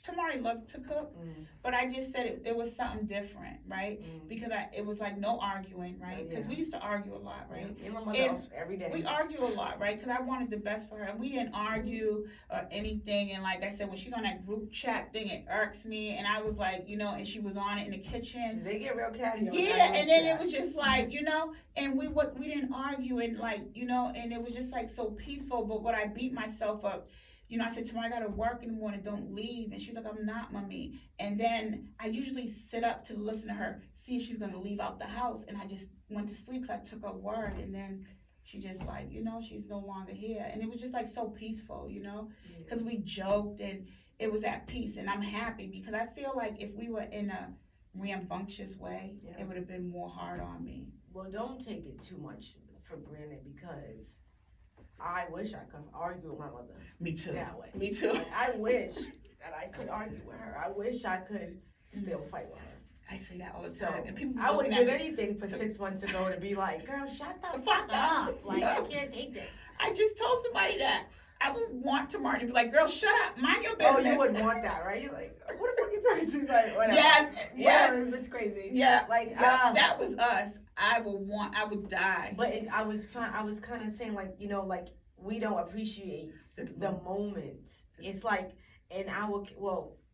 B: Tamari loved to cook, but I just said it was something different, right? Because it was like no arguing, right? Because we used to argue a lot, right?
A: Me and my mother every day.
B: We argue a lot, right? Because I wanted the best for her, and we didn't argue or anything. And like I said, when she's on that group chat thing, it irks me. And I was like, and she was on it in the kitchen.
A: They get real catty.
B: Yeah, and then it was just like, and we didn't argue, and like, and it was just like so peaceful. But what I beat myself up. I said, tomorrow I gotta work in the morning, don't leave. And she's like, I'm not, mommy. And then I usually sit up to listen to her, see if she's gonna leave out the house. And I just went to sleep because I took her word. And then she just like, she's no longer here. And it was just like so peaceful, because we joked and it was at peace. And I'm happy because I feel like if we were in a rambunctious way, it would have been more hard on me.
A: Well, don't take it too much for granted because I wish I could argue with my mother.
B: Me too.
A: That way.
B: Me too.
A: Like, I wish that I could argue with her. I wish I could still fight with her.
B: I say that all the time. And people
A: I would give anything for 6 months ago to be like, girl, shut the fuck up. Like, I can't take this.
B: I just told somebody that. I would want Tamara to be like, girl, shut up, mind your business.
A: Oh, you wouldn't want that, right? You're like, what the fuck you talking to? Like, whatever.
B: Yes.
A: It's crazy.
B: Yeah. Like, that was us. I would die.
A: But I was kind of saying, like, like, we don't appreciate the moments. It's like,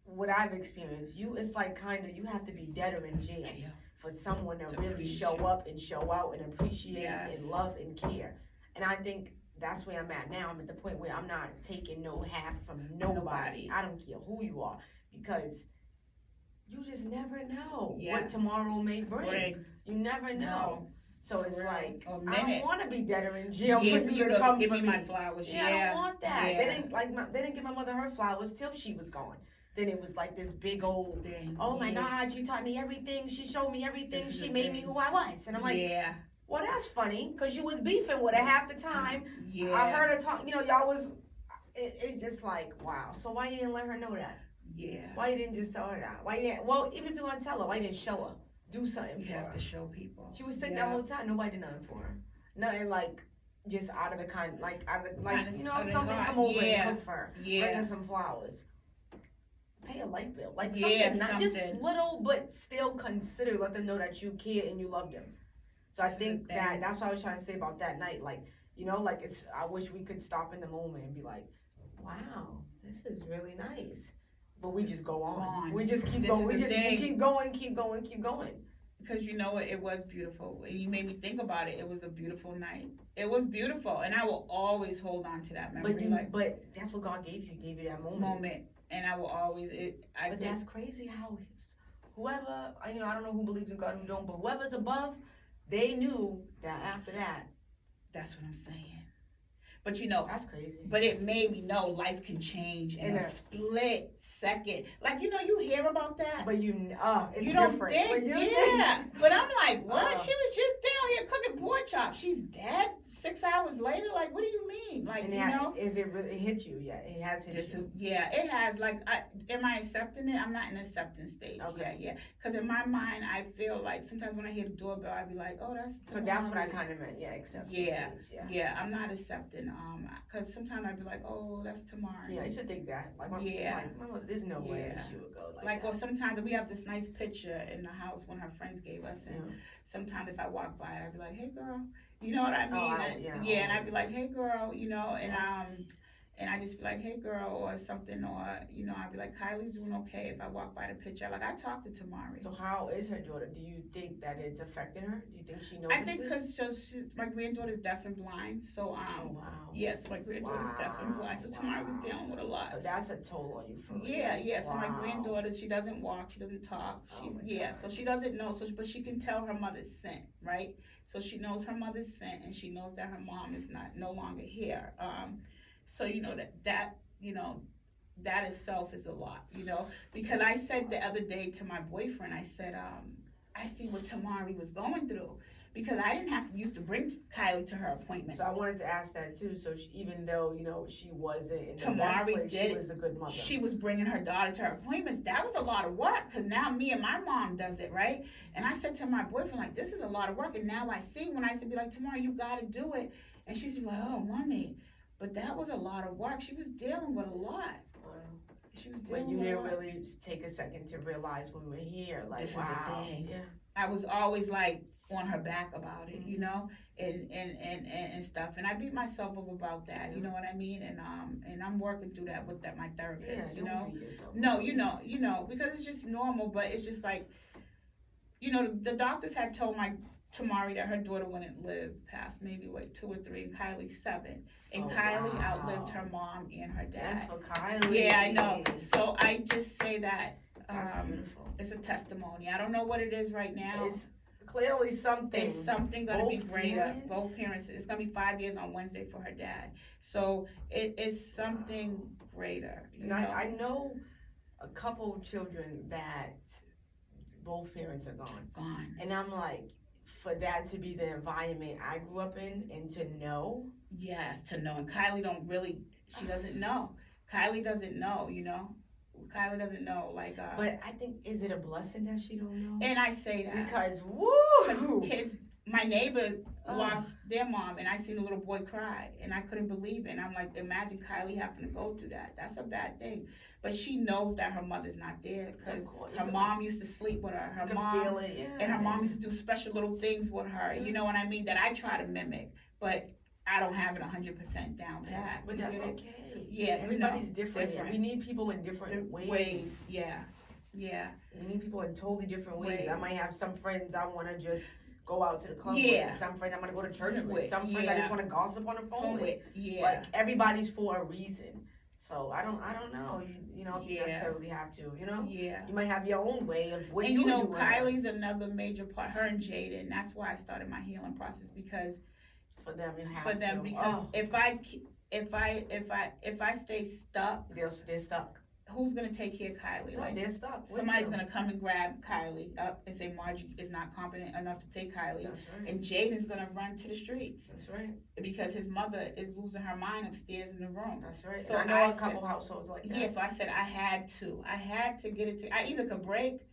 A: what I've experienced, it's like kind of, you have to be dead or in jail for someone to really show up and show out and appreciate and love and care. And I think that's where I'm at now. I'm at the point where I'm not taking no half from nobody. I don't care who you are, because you just never know what tomorrow may bring. You never know. No. So it's like, I don't want to be dead or in jail for you to come for me.
B: My flowers.
A: I don't want that. Yeah. They didn't give my mother her flowers till she was gone. Then it was like this big old thing. Oh my God, she taught me everything. She showed me everything. She made me who I was. And I'm like, well, that's funny, because you was beefing with her half the time. I heard her talk, y'all was, it's just like, wow. So why you didn't let her know that? Why you didn't just tell her that? Why you didn't, even if you want to tell her, why you didn't show her? Do something for her.
B: You have to show people.
A: She was sick that whole time. Nobody did nothing for her. Nothing like just out of the something come over and cook for her. Bring her some flowers. pay a light bill, like
B: Yeah,
A: something not just
B: something.
A: little, but still consider. Let them know that you care and you love them. So I
B: This is the
A: think that
B: thing.
A: that's what I was trying to say about that night. Like, like it's. I wish we could stop in the moment and be like, "Wow, this is really nice," but we just go on. We just keep
B: This
A: going.
B: is
A: We
B: the
A: just
B: thing.
A: keep going, keep going, keep going.
B: Because you know what, it was beautiful. You made me think about it. It was a beautiful night. It was beautiful, and I will always hold on to that memory.
A: But that's what God gave you. He gave you that
B: moment, and I will always.
A: But that's crazy how whoever I don't know who believes in God, who don't, but whoever's above, they knew that after that.
B: That's what I'm saying. But
A: that's crazy.
B: But it made me know life can change in a split second. Like you hear about that,
A: but it's
B: you don't
A: different.
B: think, yeah. But I'm like, what? She was just down here cooking pork chops. She's dead 6 hours later. Like, what do you mean? Like,
A: is it really hit you? Yeah, it has hit you.
B: Yeah, it has. Like, am I accepting it? I'm not in acceptance stage. Okay. Yeah. Because in my mind, I feel like sometimes when I hear the doorbell, I be like, oh, that's.
A: So that's what I kind of meant. Yeah, acceptance stage.
B: Yeah. I'm not accepting. Because sometimes I'd be like, oh, that's tomorrow.
A: Yeah, you should think that. Like, there's no way she would go like that.
B: Or sometimes we have this nice picture in the house when her friends gave us, and sometimes if I walk by it, I'd be like, hey, girl, you know what I mean? And I'd be like, hey, girl, and I just be like, hey, girl, or something, or, I'd be like, Kylie's doing okay if I walk by the picture. Like, I talked to Tamari.
A: So how is her daughter? Do you think that it's affecting her? Do you think she notices?
B: I think because my granddaughter's deaf and blind, so,
A: oh, wow.
B: Yes, my granddaughter's deaf and blind, so Tamari was dealing with a lot.
A: So that's a toll on you for real.
B: Yeah, so my granddaughter, she doesn't walk, she doesn't talk, so she doesn't know, but she can tell her mother's scent, right? So she knows her mother's scent, and she knows that her mom is no longer here. So that itself is a lot, because I said the other day to my boyfriend, I said, I see what Tamari was going through, because I didn't have to used to bring Kylie to her appointments.
A: So I wanted to ask that too. So even though she wasn't in the best place, she was a good mother.
B: She was bringing her daughter to her appointments. That was a lot of work, because now me and my mom does it, right? And I said to my boyfriend, like, this is a lot of work. And now I see when I said, be like, Tamari, you got to do it. And she's like, oh, mommy. But that was a lot of work. She was dealing with a lot.
A: Wow.
B: She was
A: dealing with a lot. But you didn't really take a second to realize when we're here, like,
B: this
A: wow.
B: Is the thing.
A: Yeah.
B: I was always like on her back about it, and stuff. And I beat myself up about that, you know what I mean? And I'm working through that with my therapist,
A: Don't beat yourself
B: No, because it's just normal, but it's just like, the doctors had told Tamari that her daughter wouldn't live past maybe 2 or 3, and Kylie's 7. And Kylie outlived her mom and her dad.
A: That's for Kylie.
B: Yeah, I know. So I just say that
A: that's beautiful.
B: It's a testimony. I don't know what it is right now.
A: It's clearly something.
B: It's something going to be greater. Both parents. It's going to be 5 years on Wednesday for her dad. So it is something greater.
A: I know a couple of children that both parents are gone. And I'm like, for that to be the environment I grew up in, and to know.
B: Yes, to know. And Kylie she doesn't know. Kylie doesn't know, Kylie doesn't know, like.
A: But I think, is it a blessing that she don't know?
B: And I say that
A: because woo,
B: kids. My neighbor lost their mom, and I seen the little boy cry, and I couldn't believe it. And I'm like, imagine Kylie having to go through that. That's a bad thing. But she knows that her mother's not there, because her mom used to sleep with her. Her mom
A: feel it,
B: and her mom used to do special little things with her. You know what I mean? That I try to mimic, but I don't have it 100% down pat.
A: But that's okay.
B: Yeah,
A: everybody's different. We need people in different ways.
B: Yeah.
A: We need people in totally different ways. I might have some friends I want to just go out to the club
B: with.
A: Some friends I'm going to go to church with. Some friends I just want to gossip on the phone with. Like, everybody's for a reason. So I don't know. You necessarily have to. You might have your own way of what you do. And
B: Kylie's another major part. Her and Jaden. That's why I started my healing process, because
A: for them you have to.
B: Because if I stay stuck,
A: they're stuck.
B: Who's gonna take care of Kylie?
A: No, they're stuck.
B: Somebody's gonna come and grab Kylie up and say Margie is not competent enough to take Kylie.
A: That's right.
B: And Jaden's gonna run to the streets.
A: That's right.
B: Because his mother is losing her mind upstairs in the room.
A: That's right. So I know a couple households like that.
B: Yeah, so I said I had to get it to. I either could break,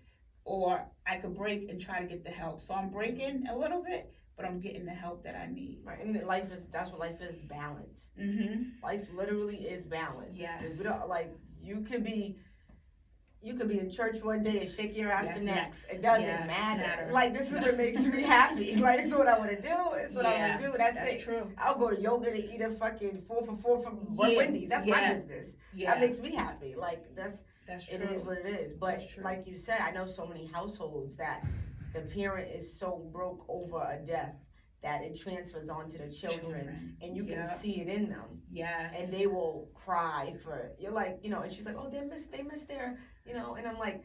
B: or I could break and try to get the help. So I'm breaking a little bit, but I'm getting the help that I need.
A: Right, and that's what life is, balance.
B: Mm-hmm.
A: Life literally is balance.
B: Yes.
A: You could be you could be in church one day and shake your ass
B: Yes,
A: the next.
B: next.
A: It doesn't
B: Yes,
A: matter.
B: matter.
A: Like, this is what makes me happy. Like, it's what I want to do. It's what I want
B: Yeah,
A: to do. That's
B: that's
A: it.
B: true.
A: I'll go to yoga to eat a fucking 4 for 4 from
B: Yeah,
A: Wendy's. That's my
B: yeah,
A: business.
B: Yeah,
A: That makes me happy. Like,
B: that's
A: it
B: true.
A: is what it is. But
B: That's true.
A: like you said, I know so many households that the parent is so broke over a death that it transfers onto the children, and you can see it in them.
B: Yes.
A: And they will cry for, you're like, you know, and she's like, oh, they miss their, you know, and I'm like,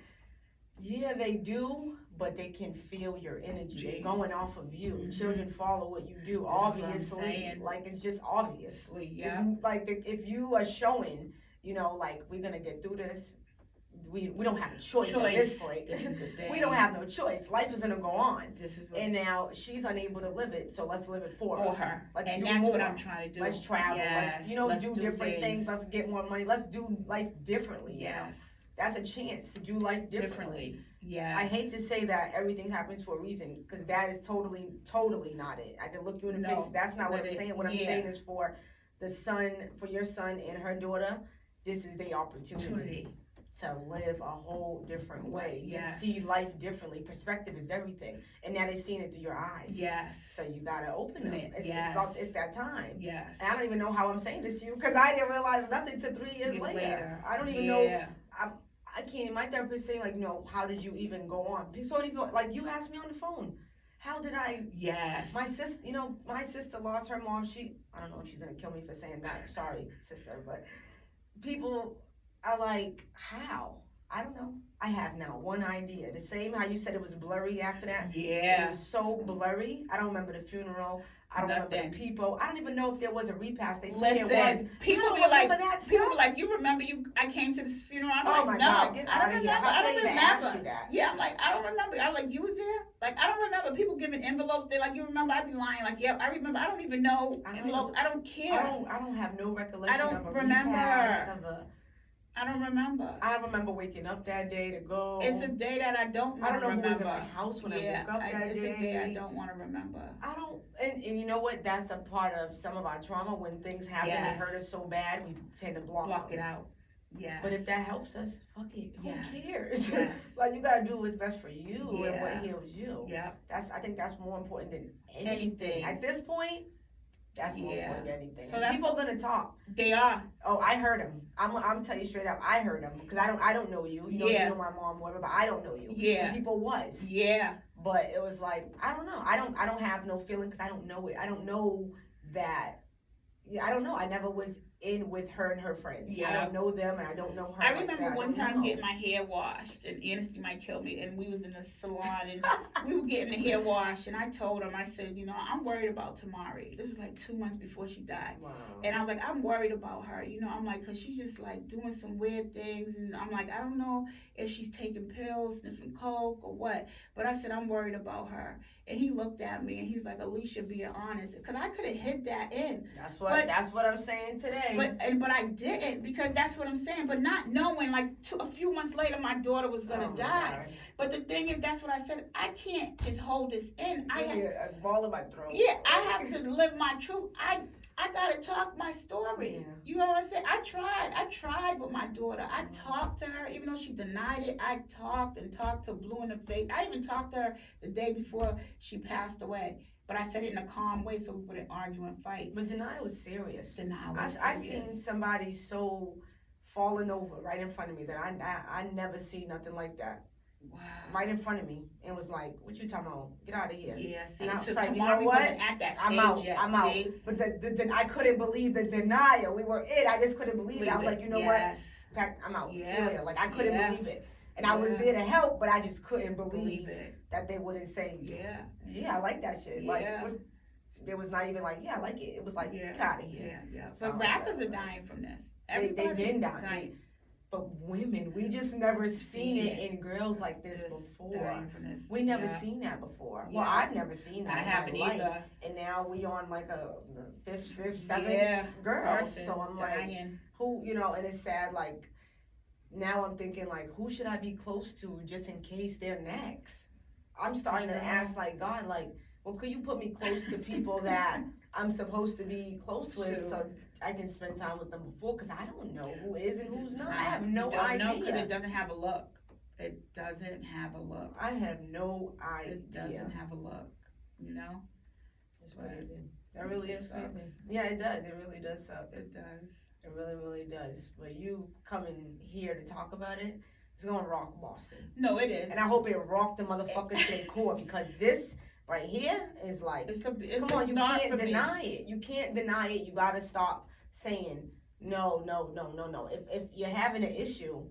A: yeah, they do, but they can feel your energy. They're going off of you.
B: Mhm.
A: Children follow what you do,
B: This is what I'm
A: obviously.
B: saying.
A: Like, it's just obvious.
B: Yeah.
A: It's like, if you are showing, you know, like, we're gonna get through this, we don't have a choice at this point.
B: This is the thing.
A: We don't have no choice. Life is gonna go on.
B: This is what,
A: And now she's unable to live it, so let's live it for
B: for
A: her.
B: her.
A: Let's
B: And
A: do
B: that's
A: more.
B: what I'm trying to do.
A: Let's travel.
B: Yes.
A: Let's, you know,
B: Let's
A: do different things. Let's get more money. Let's do life differently.
B: Yes.
A: Now. That's a chance to do life differently.
B: Yes.
A: I hate to say that everything happens for a reason, because that is totally not it. I can look you in the face. That's not what I'm saying. What I'm saying is for your son and her daughter, this is the opportunity to live a whole different way, to see life differently. Perspective is everything, and now they're seeing it through your eyes.
B: Yes.
A: So you gotta open them. It's that time.
B: Yes.
A: And I don't even know how I'm saying this to you, because I didn't realize nothing till 3 years later. I don't even know. I can't. My therapist saying, like, no, how did you even go on? So many people, like, you asked me on the phone, how did I?
B: Yes.
A: My sister lost her mom. I don't know if she's gonna kill me for saying that. Sorry, sister, but people are like, how? I don't know. I have now one idea. The same how you said it was blurry after that.
B: Yeah.
A: It was so blurry. I don't remember the funeral. I don't remember the people. I don't even know if there was a repast. They said there was.
B: People be like, you remember I came to this funeral? I'm like, no,
A: God, get
B: I
A: out
B: don't
A: of here.
B: remember.
A: How
B: I
A: could
B: don't
A: they even
B: remember.
A: ask you that?
B: Yeah, I'm like, I don't remember. I'm like, you was there? Like, I don't remember. People giving envelopes. They're like, you remember? I'd be lying. Like, yep, I remember. I don't even know envelopes. I don't care.
A: I don't have no recollection
B: of a repast, of a. I don't remember.
A: I remember waking up that day to go.
B: It's a day that I don't want to remember. I don't know who was in my
A: house when I woke up that day.
B: It's a day I don't want to remember.
A: And you know what? That's a part of some of our trauma. When things happen and hurt us so bad, we tend to block
B: it out. Yeah.
A: But if that helps us, fuck it. Who cares?
B: Yes.
A: Like, you gotta do what's best for you and what heals you.
B: Yeah.
A: I think that's more important than anything. At this point, that's more important than anything. So people are gonna talk.
B: They are.
A: Oh, I heard him. I'm tell you straight up. I heard him because I don't know you. You know my mom, whatever. But I don't know you.
B: Yeah.
A: And people was.
B: Yeah.
A: But it was like, I don't know. I don't have no feeling because I don't know it. I don't know that. Yeah, I don't know. I never was in with her and her friends. Yeah. I don't know them and I don't know her.
B: I remember one time getting my hair washed, and Anesty might kill me, and we was in the salon and we were getting the hair washed, and I told him, I said, you know, I'm worried about Tamari. This was like 2 months before she died.
A: Wow.
B: And I was like, I'm worried about her. You know, I'm like, because she's just like doing some weird things, and I'm like, I don't know if she's taking pills, sniffing coke or what, but I said, I'm worried about her. And he looked at me and he was like, Alicia, be honest, because I could have hid that in.
A: That's what I'm saying today.
B: But I didn't, because that's what I'm saying. But not knowing, like a few months later, my daughter was gonna die. But the thing is, that's what I said. I can't just hold this in. I have
A: a ball in my throat.
B: Yeah, I have to live my truth. I gotta talk my story. Yeah. You know what I'm saying? I tried with my daughter. I talked to her, even though she denied it. I talked to blue in the face. I even talked to her the day before she passed away. But I said it in a calm way so we wouldn't argue and fight.
A: But denial was serious.
B: I
A: seen somebody so falling over right in front of me that I never see nothing like that.
B: Wow.
A: Right in front of me, and was like, "What you talking about? Get out of here!"
B: Yeah, see,
A: and I was
B: so
A: like, "You know what?
B: At that stage
A: I'm out.
B: yet,
A: I'm out." But I couldn't believe the denial. We were in. I just couldn't believe it. I was like, "You know what? I'm out." Yeah. Like I couldn't believe it, and I was there to help, but I just couldn't believe that they wouldn't say, "Yeah, I like that shit."
B: Yeah.
A: Like it was not even like, "Yeah, I like it." It was like, "Get out of here."
B: Yeah. So rappers are dying from this.
A: They've been dying. But women, we just never seen it in girls like this before. We never seen that before. Well, I've never seen that in my life. Either. And now we on like the fifth, sixth, seventh girls. So I'm like, who, you know, and it's sad, like, now I'm thinking, like, who should I be close to just in case they're next? I'm starting to ask, like, God, like, well, could you put me close to people that I'm supposed to be close with? So I can spend time with them before, because I don't know who is and who's not. I
B: Nah,
A: have no
B: you don't know because
A: idea.
B: it doesn't have a look. It doesn't have a look.
A: I have no idea.
B: It doesn't have a look. You know.
A: It's
B: But
A: crazy. That really is
B: sucks.
A: crazy. Yeah, it does. It really does suck.
B: It does.
A: It really, really does. But you coming here to talk about it, it's gonna rock Boston.
B: No, it is.
A: And I hope it rocked the motherfuckers to the core, because this right here is like,
B: It's
A: come
B: a
A: on, you
B: start
A: can't
B: for me.
A: deny it. You can't deny it. You gotta stop saying no. If you're having an issue,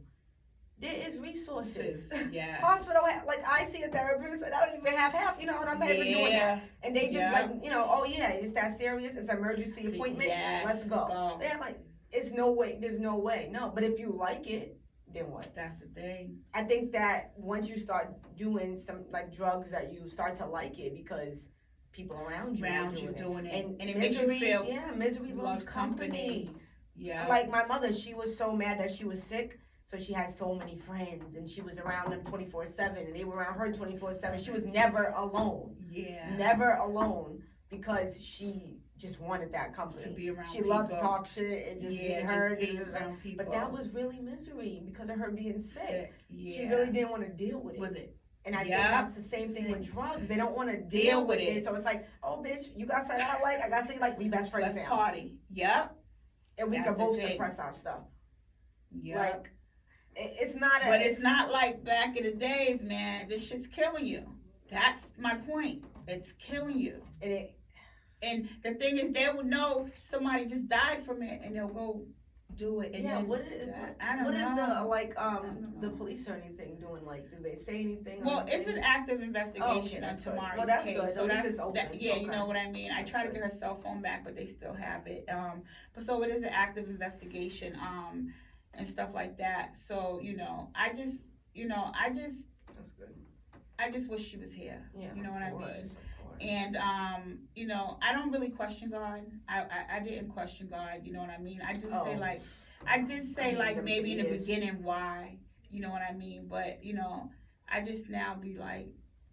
A: there is resources.
B: Yes.
A: Hospital, like I see a therapist and I don't even have half, and I'm not even doing that. And they just like, oh yeah, is that serious? It's an emergency appointment.
B: Yes.
A: Let's go. They're like, it's no way. There's no way. No, but if you like it, then what?
B: That's the thing.
A: I think that once you start doing some like drugs, that you start to like it because people around you are doing it.
B: And it
A: misery,
B: makes you feel
A: misery loves company.
B: Yeah.
A: Like my mother, she was so mad that she was sick. So she had so many friends, and she was around them 24/7, and they were around her 24/7. She was never alone.
B: Yeah.
A: Never alone, because she just wanted that company.
B: To be around
A: she
B: people.
A: loved to talk shit and just be her.
B: Around people.
A: But that was really misery because of her being sick.
B: Yeah.
A: She really didn't want to deal with it. And I think that's the same thing with drugs. They don't want to deal with it. So it's like, oh, bitch, you got something I like, I got something you like, we best friends now.
B: Let's party. Yep.
A: And we can both suppress our stuff.
B: Yep.
A: Like, it's not
B: But it's not like back in the days, man. This shit's killing you. That's my point. It's killing you. And the thing is, they will know somebody just died from it, and they'll go do it. And
A: yeah,
B: then,
A: what is the police or anything doing? Like, do they say anything?
B: Well, it's an active investigation on Tamari's
A: well, that's
B: case.
A: good.
B: So
A: that's open.
B: yeah, you know what I mean. I tried to get her cell phone back, but they still have it. But so it is an active investigation. And stuff like that. So, I just
A: that's good.
B: I just wish she was here.
A: Yeah,
B: you know what I mean?
A: Of course.
B: And I don't really question God. I didn't question God, you know what I mean? I did say like maybe in the beginning why, you know what I mean? But, I just now be like,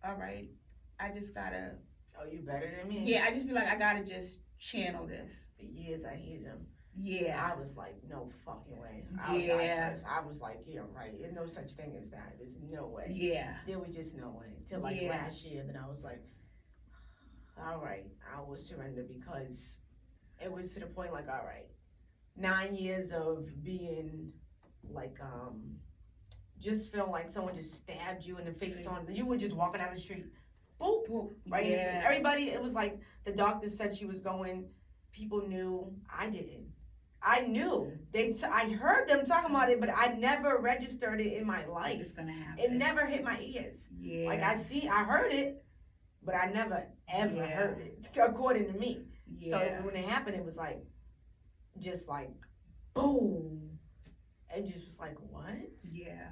B: all right, I just gotta.
A: Oh, you better than me.
B: Yeah, I just be like, I gotta just channel this.
A: For years I hated him.
B: Yeah.
A: I was like, no fucking way. I'll die first. I was like, yeah, right. There's no such thing as that. There's no way.
B: Yeah.
A: There was just no way. Till like last year, then I was like, all right, I will surrender, because it was to the point like, all right, 9 years of being like, just feeling like someone just stabbed you in the face you were just walking down the street. Boop. Boop. Right? Yeah. Everybody, it was like the doctor said she was going, people knew, I didn't. I knew. I heard them talking about it, but I never registered it in my life.
B: It's gonna happen.
A: It never hit my ears.
B: Yeah.
A: Like I heard it, but I never ever heard it, according to me. Yeah. So when it happened, it was like, just like, boom, and just was like, what?
B: Yeah.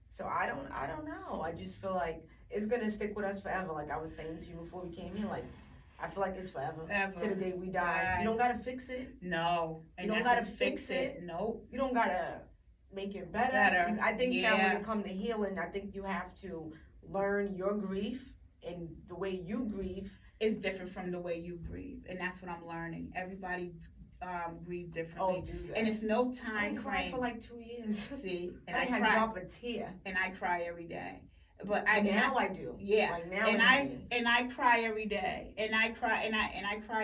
A: So I don't know. I just feel like it's gonna stick with us forever. Like I was saying to you before we came here, like, I feel like it's forever. To the day we die. You don't gotta fix it.
B: No.
A: You don't gotta fix it.
B: Nope.
A: You don't gotta make it better. I think that when it comes to healing, I think you have to learn your grief, and the way you grieve
B: is different from the way you grieve. And that's what I'm learning. Everybody grieve differently.
A: Oh, do that.
B: And it's no time
A: I cried for like 2 years.
B: See?
A: And I had to drop a tear.
B: And I cry every day.
A: But I do.
B: Yeah.
A: Like now
B: I cry every day. And I cry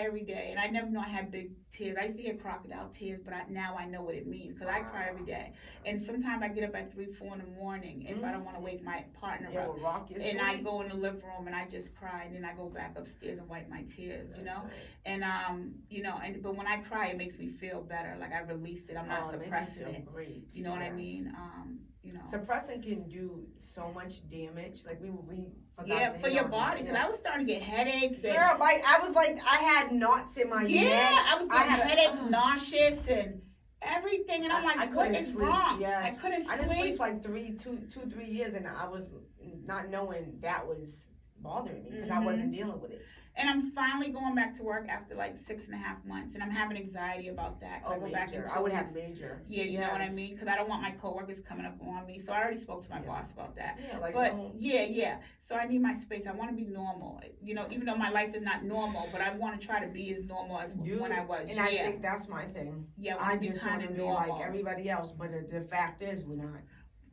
B: every day. And I never know I have big tears. I used to hear crocodile tears, but now I know what it means, because I cry every day. And sometimes I get up at 3, 4 in the morning if I don't want to wake my partner up.
A: Rock your
B: and
A: sleep.
B: I go in the living room and I just cry, and then I go back upstairs and wipe my tears, you know? Right. But when I cry, it makes me feel better. Like I released it. I'm not suppressing it.
A: Great.
B: You know what I mean?
A: Suppressing can do so much damage. Like we forgot to
B: for your body, because I was starting to get headaches. And,
A: girl, I was like, I had knots in my neck.
B: Yeah, I was getting headaches, nauseous, and everything. And I'm like, what is wrong?
A: Yeah.
B: I couldn't sleep.
A: I didn't sleep like 2-3 years, and I was not knowing that was bothering me, because I wasn't dealing with it.
B: And I'm finally going back to work after like 6.5 months, and I'm having anxiety about that.
A: Oh,
B: I go back in
A: major.
B: 2
A: I would
B: weeks.
A: have major.
B: Yeah, you know what I
A: Yes.
B: mean? Because I don't want my coworkers coming up on me. So I already spoke to my
A: Yeah.
B: boss about that.
A: Yeah, like
B: But
A: don't.
B: yeah. So I need my space. I want to be normal. You know, even though my life is not normal, but I want to try to be as normal as when I was.
A: And I think that's my thing.
B: Yeah,
A: I
B: be
A: just want
B: kind
A: to
B: of
A: be
B: normal.
A: like everybody else, but the fact is we're not.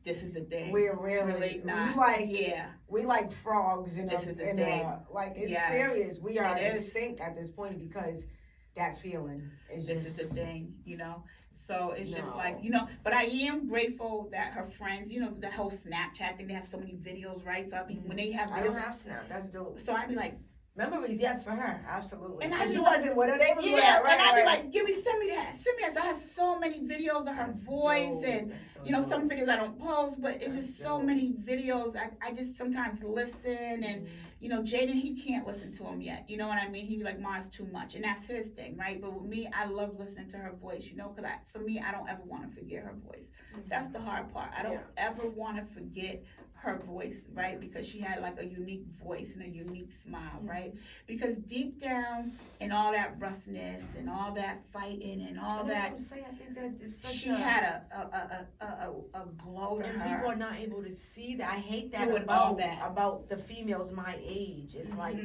B: This is the thing.
A: We're really
B: not.
A: We like,
B: yeah.
A: We like frogs in
B: This
A: a,
B: is the
A: in
B: thing.
A: like it's
B: Yes,
A: serious. We are
B: it is.
A: extinct at this point because that feeling is
B: This
A: just.
B: is the thing, you know. So it's just
A: No.
B: like, you know, but I am grateful that her friends, you know, the whole Snapchat thing, they have so many videos, right? So I mean, when they have
A: I
B: videos,
A: don't have Snap. That's dope.
B: so I'd be like,
A: Memories, yes, for her, absolutely.
B: And I
A: Because
B: be
A: you
B: like-
A: wasn't with her, they was with
B: yeah,
A: her, right?
B: and I'd be
A: right.
B: like, send me that. So I have so many videos of her
A: That's
B: voice
A: dope.
B: and,
A: That's so
B: you know,
A: dope.
B: some videos I don't post, but it's
A: That's
B: just so
A: dope.
B: many videos. I just sometimes listen and, you know, Jaden, he can't listen to them yet. You know what I mean? He'd be like, Ma, it's too much. And that's his thing, right? But with me, I love listening to her voice, you know, because for me, I don't ever want to forget her voice. That's the hard part. I don't ever want to forget her voice, right? Because she had like a unique voice and a unique smile, right? Because deep down in all that roughness and all that fighting and all
A: And
B: that,
A: that's what I'm saying. I think that is such
B: she had a glow to
A: and
B: her.
A: people are not able to see that. I hate that
B: Doing all
A: about
B: that.
A: about the females my age. It's like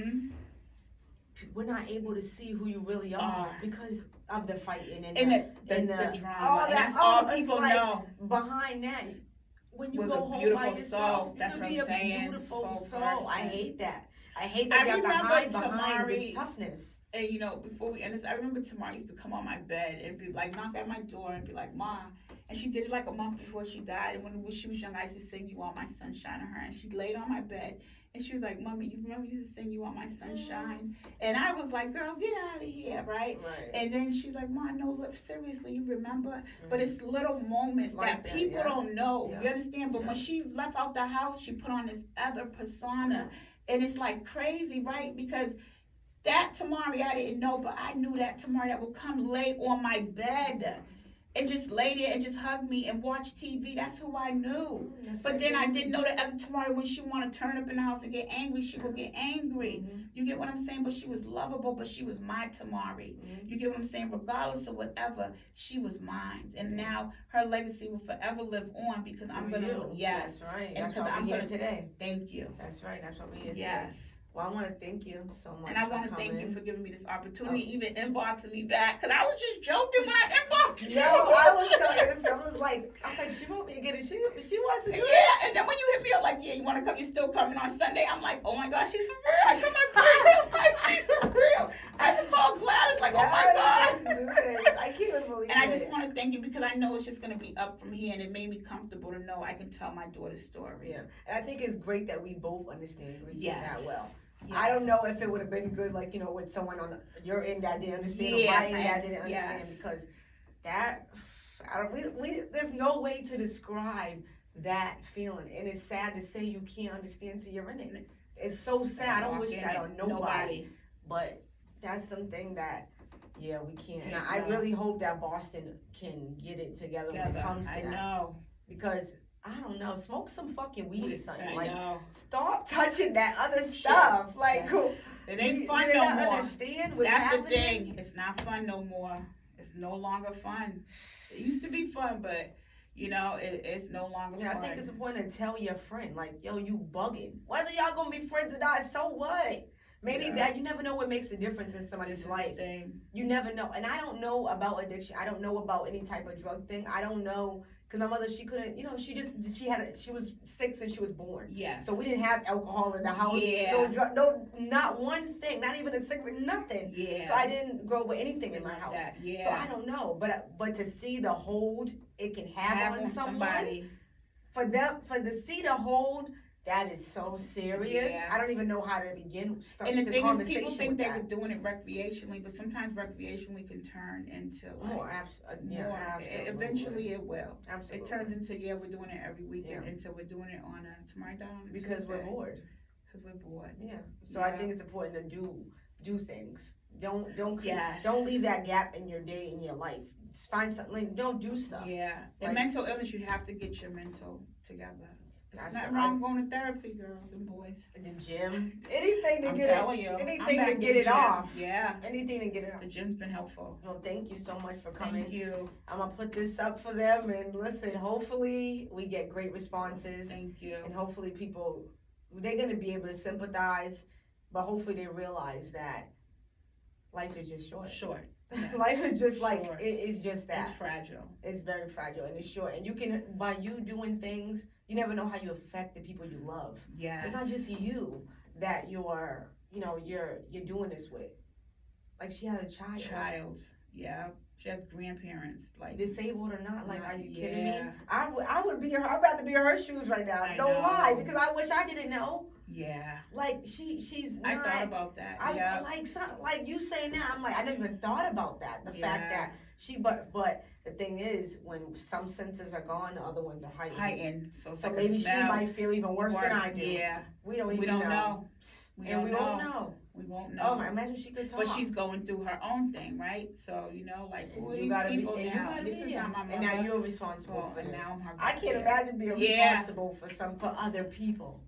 A: we're not able to see who you really are because of the fighting and
B: the drama.
A: All
B: and
A: that.
B: that's all
A: it's
B: people
A: like,
B: know.
A: Behind that, when you
B: Was
A: go
B: a
A: home
B: beautiful
A: by yourself,
B: soul. That's
A: you
B: what
A: can be
B: I'm
A: a
B: saying.
A: beautiful
B: Full
A: soul.
B: person.
A: I hate that. I hate that
B: I
A: we have to
B: remember
A: hide behind
B: Tamari-
A: this toughness.
B: And you know, before we end this, I remember Tamara used to come on my bed and be like, knock at my door and be like, Ma. And she did it like a month before she died. And when she was young, I used to sing You Are My Sunshine to her. And she laid on my bed and she was like, Mommy, you remember you used to sing You Are My Sunshine? And I was like, girl, get out of here, right? And then she's like, Ma, no, look, seriously, you remember? But it's little moments
A: Like
B: that people don't know.
A: Yeah.
B: You understand? But when she left out the house, she put on this other persona. And it's like crazy, right? Because that Tamari I didn't know, but I knew that Tamari that would come lay on my bed and just lay there and just hug me and watch TV. That's who I knew. But then I didn't know the other Tamari, when she want to turn up in the house and get angry, she would get angry. You get what I'm saying? But she was lovable, but she was my Tamari. You get what I'm saying? Regardless of whatever, she was mine. And now her legacy will forever live on because I'm going to, yes.
A: That's right.
B: And
A: That's why we're here today.
B: Thank you.
A: That's right. That's why we're here today.
B: Yes.
A: Well, I want to thank you so much.
B: And I want to
A: coming.
B: thank you for giving me this opportunity, even inboxing me back, because I was just joking when I inboxed you.
A: No, I was telling you this. I was like, she wrote me again, and she wants to do
B: Yeah, and then when you hit me up, like, yeah, you want to come? You're still coming on Sunday? I'm like, oh my gosh, she's for real. I come up I'm like, she's for real. I had to call Gladys, like, oh my God.
A: Let's do this. I can't believe it.
B: And I just want to thank you because I know it's just going to be up from here, and it made me comfortable to know I can tell my daughter's story.
A: Yeah, and I think it's great that we both understand grief that well.
B: Yes.
A: I don't know if it would have been good, like, you know, with someone on your end that didn't understand, or my end that didn't understand, because that, there's no way to describe that feeling, and it's sad to say you can't understand till you're in it. It's so sad. I don't wish that on nobody, but that's something that, we can't. And I really hope that Boston can get it together when it comes to that.
B: I know.
A: Because I don't know, smoke some fucking weed or something.
B: I know.
A: Stop touching that other stuff. Like,
B: it ain't fun
A: do
B: no
A: not
B: more.
A: Understand what's
B: That's
A: happening?
B: the thing. It's not fun no more. It's no longer fun. It used to be fun, but you know, it's no longer fun.
A: I think it's important to tell your friend, like, yo, you bugging. Whether y'all gonna be friends or not, so what? Maybe that, you never know what makes a difference in somebody's life. You never know. And I don't know about addiction. I don't know about any type of drug thing. I don't know. Because my mother, she couldn't, you know, she was 6 and she was born.
B: Yes.
A: So we didn't have alcohol in the house.
B: Yeah.
A: No, not one thing, not even a cigarette, nothing.
B: Yeah.
A: So I didn't grow up with anything in my house.
B: Yeah.
A: So I don't know. But to see the hold it can have on someone, to see the hold, that is so serious.
B: Yeah.
A: I don't even know how to begin.
B: And the thing is, people think they were doing it recreationally, but sometimes recreationally can turn into like more.
A: Absolutely.
B: Eventually, it will.
A: Absolutely.
B: It turns into we're doing it every weekend until we're doing it on tomorrow night on
A: because we're bored.
B: Because we're bored.
A: Yeah. So I think it's important to do things. Don't leave that gap in your day, in your life. Just find something. Don't do stuff.
B: Yeah. In mental illness, you have to get your mental together. There's nothing wrong going to therapy, girls and boys.
A: The gym, anything to
B: I'm
A: get
B: telling
A: it,
B: you, I'm
A: anything
B: back
A: to
B: in
A: get
B: the
A: it
B: gym.
A: off.
B: Yeah,
A: Anything to get it off.
B: the gym's been helpful.
A: Well, thank you so much for coming.
B: Thank you.
A: I'm gonna put this up for them, and listen. Hopefully, we get great responses.
B: Thank you.
A: And hopefully, people they're gonna be able to sympathize, but hopefully, they realize that life is just short.
B: Short.
A: Life is just like it is just that.
B: It's fragile.
A: It's very fragile and it's short. And you can by you doing things, you never know how you affect the people you love.
B: Yes.
A: It's not just you that you're doing this with. Like she has a child.
B: Yeah. She has grandparents. Like
A: disabled or not. Like, are you kidding
B: yeah.
A: me? I would be her. I'd rather be in her shoes right now.
B: I
A: Don't
B: know.
A: lie, because I wish I didn't know.
B: Yeah.
A: Like she's not.
B: I thought about that.
A: I like you saying that. I'm like I never even thought about that. The fact that she but the thing is when some senses are gone, the other ones are heightened.
B: So
A: So maybe she might feel even worse than I do.
B: Yeah.
A: We don't even know. We won't know. We won't know. Oh, imagine she could talk.
B: But she's going through her own thing, right? So like who are these people now?
A: You gotta
B: this
A: be
B: is not my mother.
A: And now you're responsible for this.
B: Now I'm her
A: I can't imagine being responsible for other people.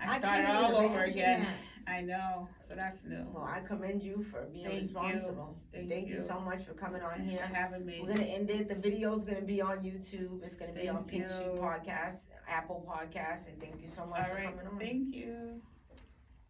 B: I started all over again. I know. So that's new.
A: Well, I commend you for being responsible. Thank you so much for coming on here.
B: For having me.
A: We're gonna end it. The video is gonna be on YouTube. It's gonna be on Pink Sheet Podcast, Apple Podcasts, and thank you so much for coming on.
B: Thank you.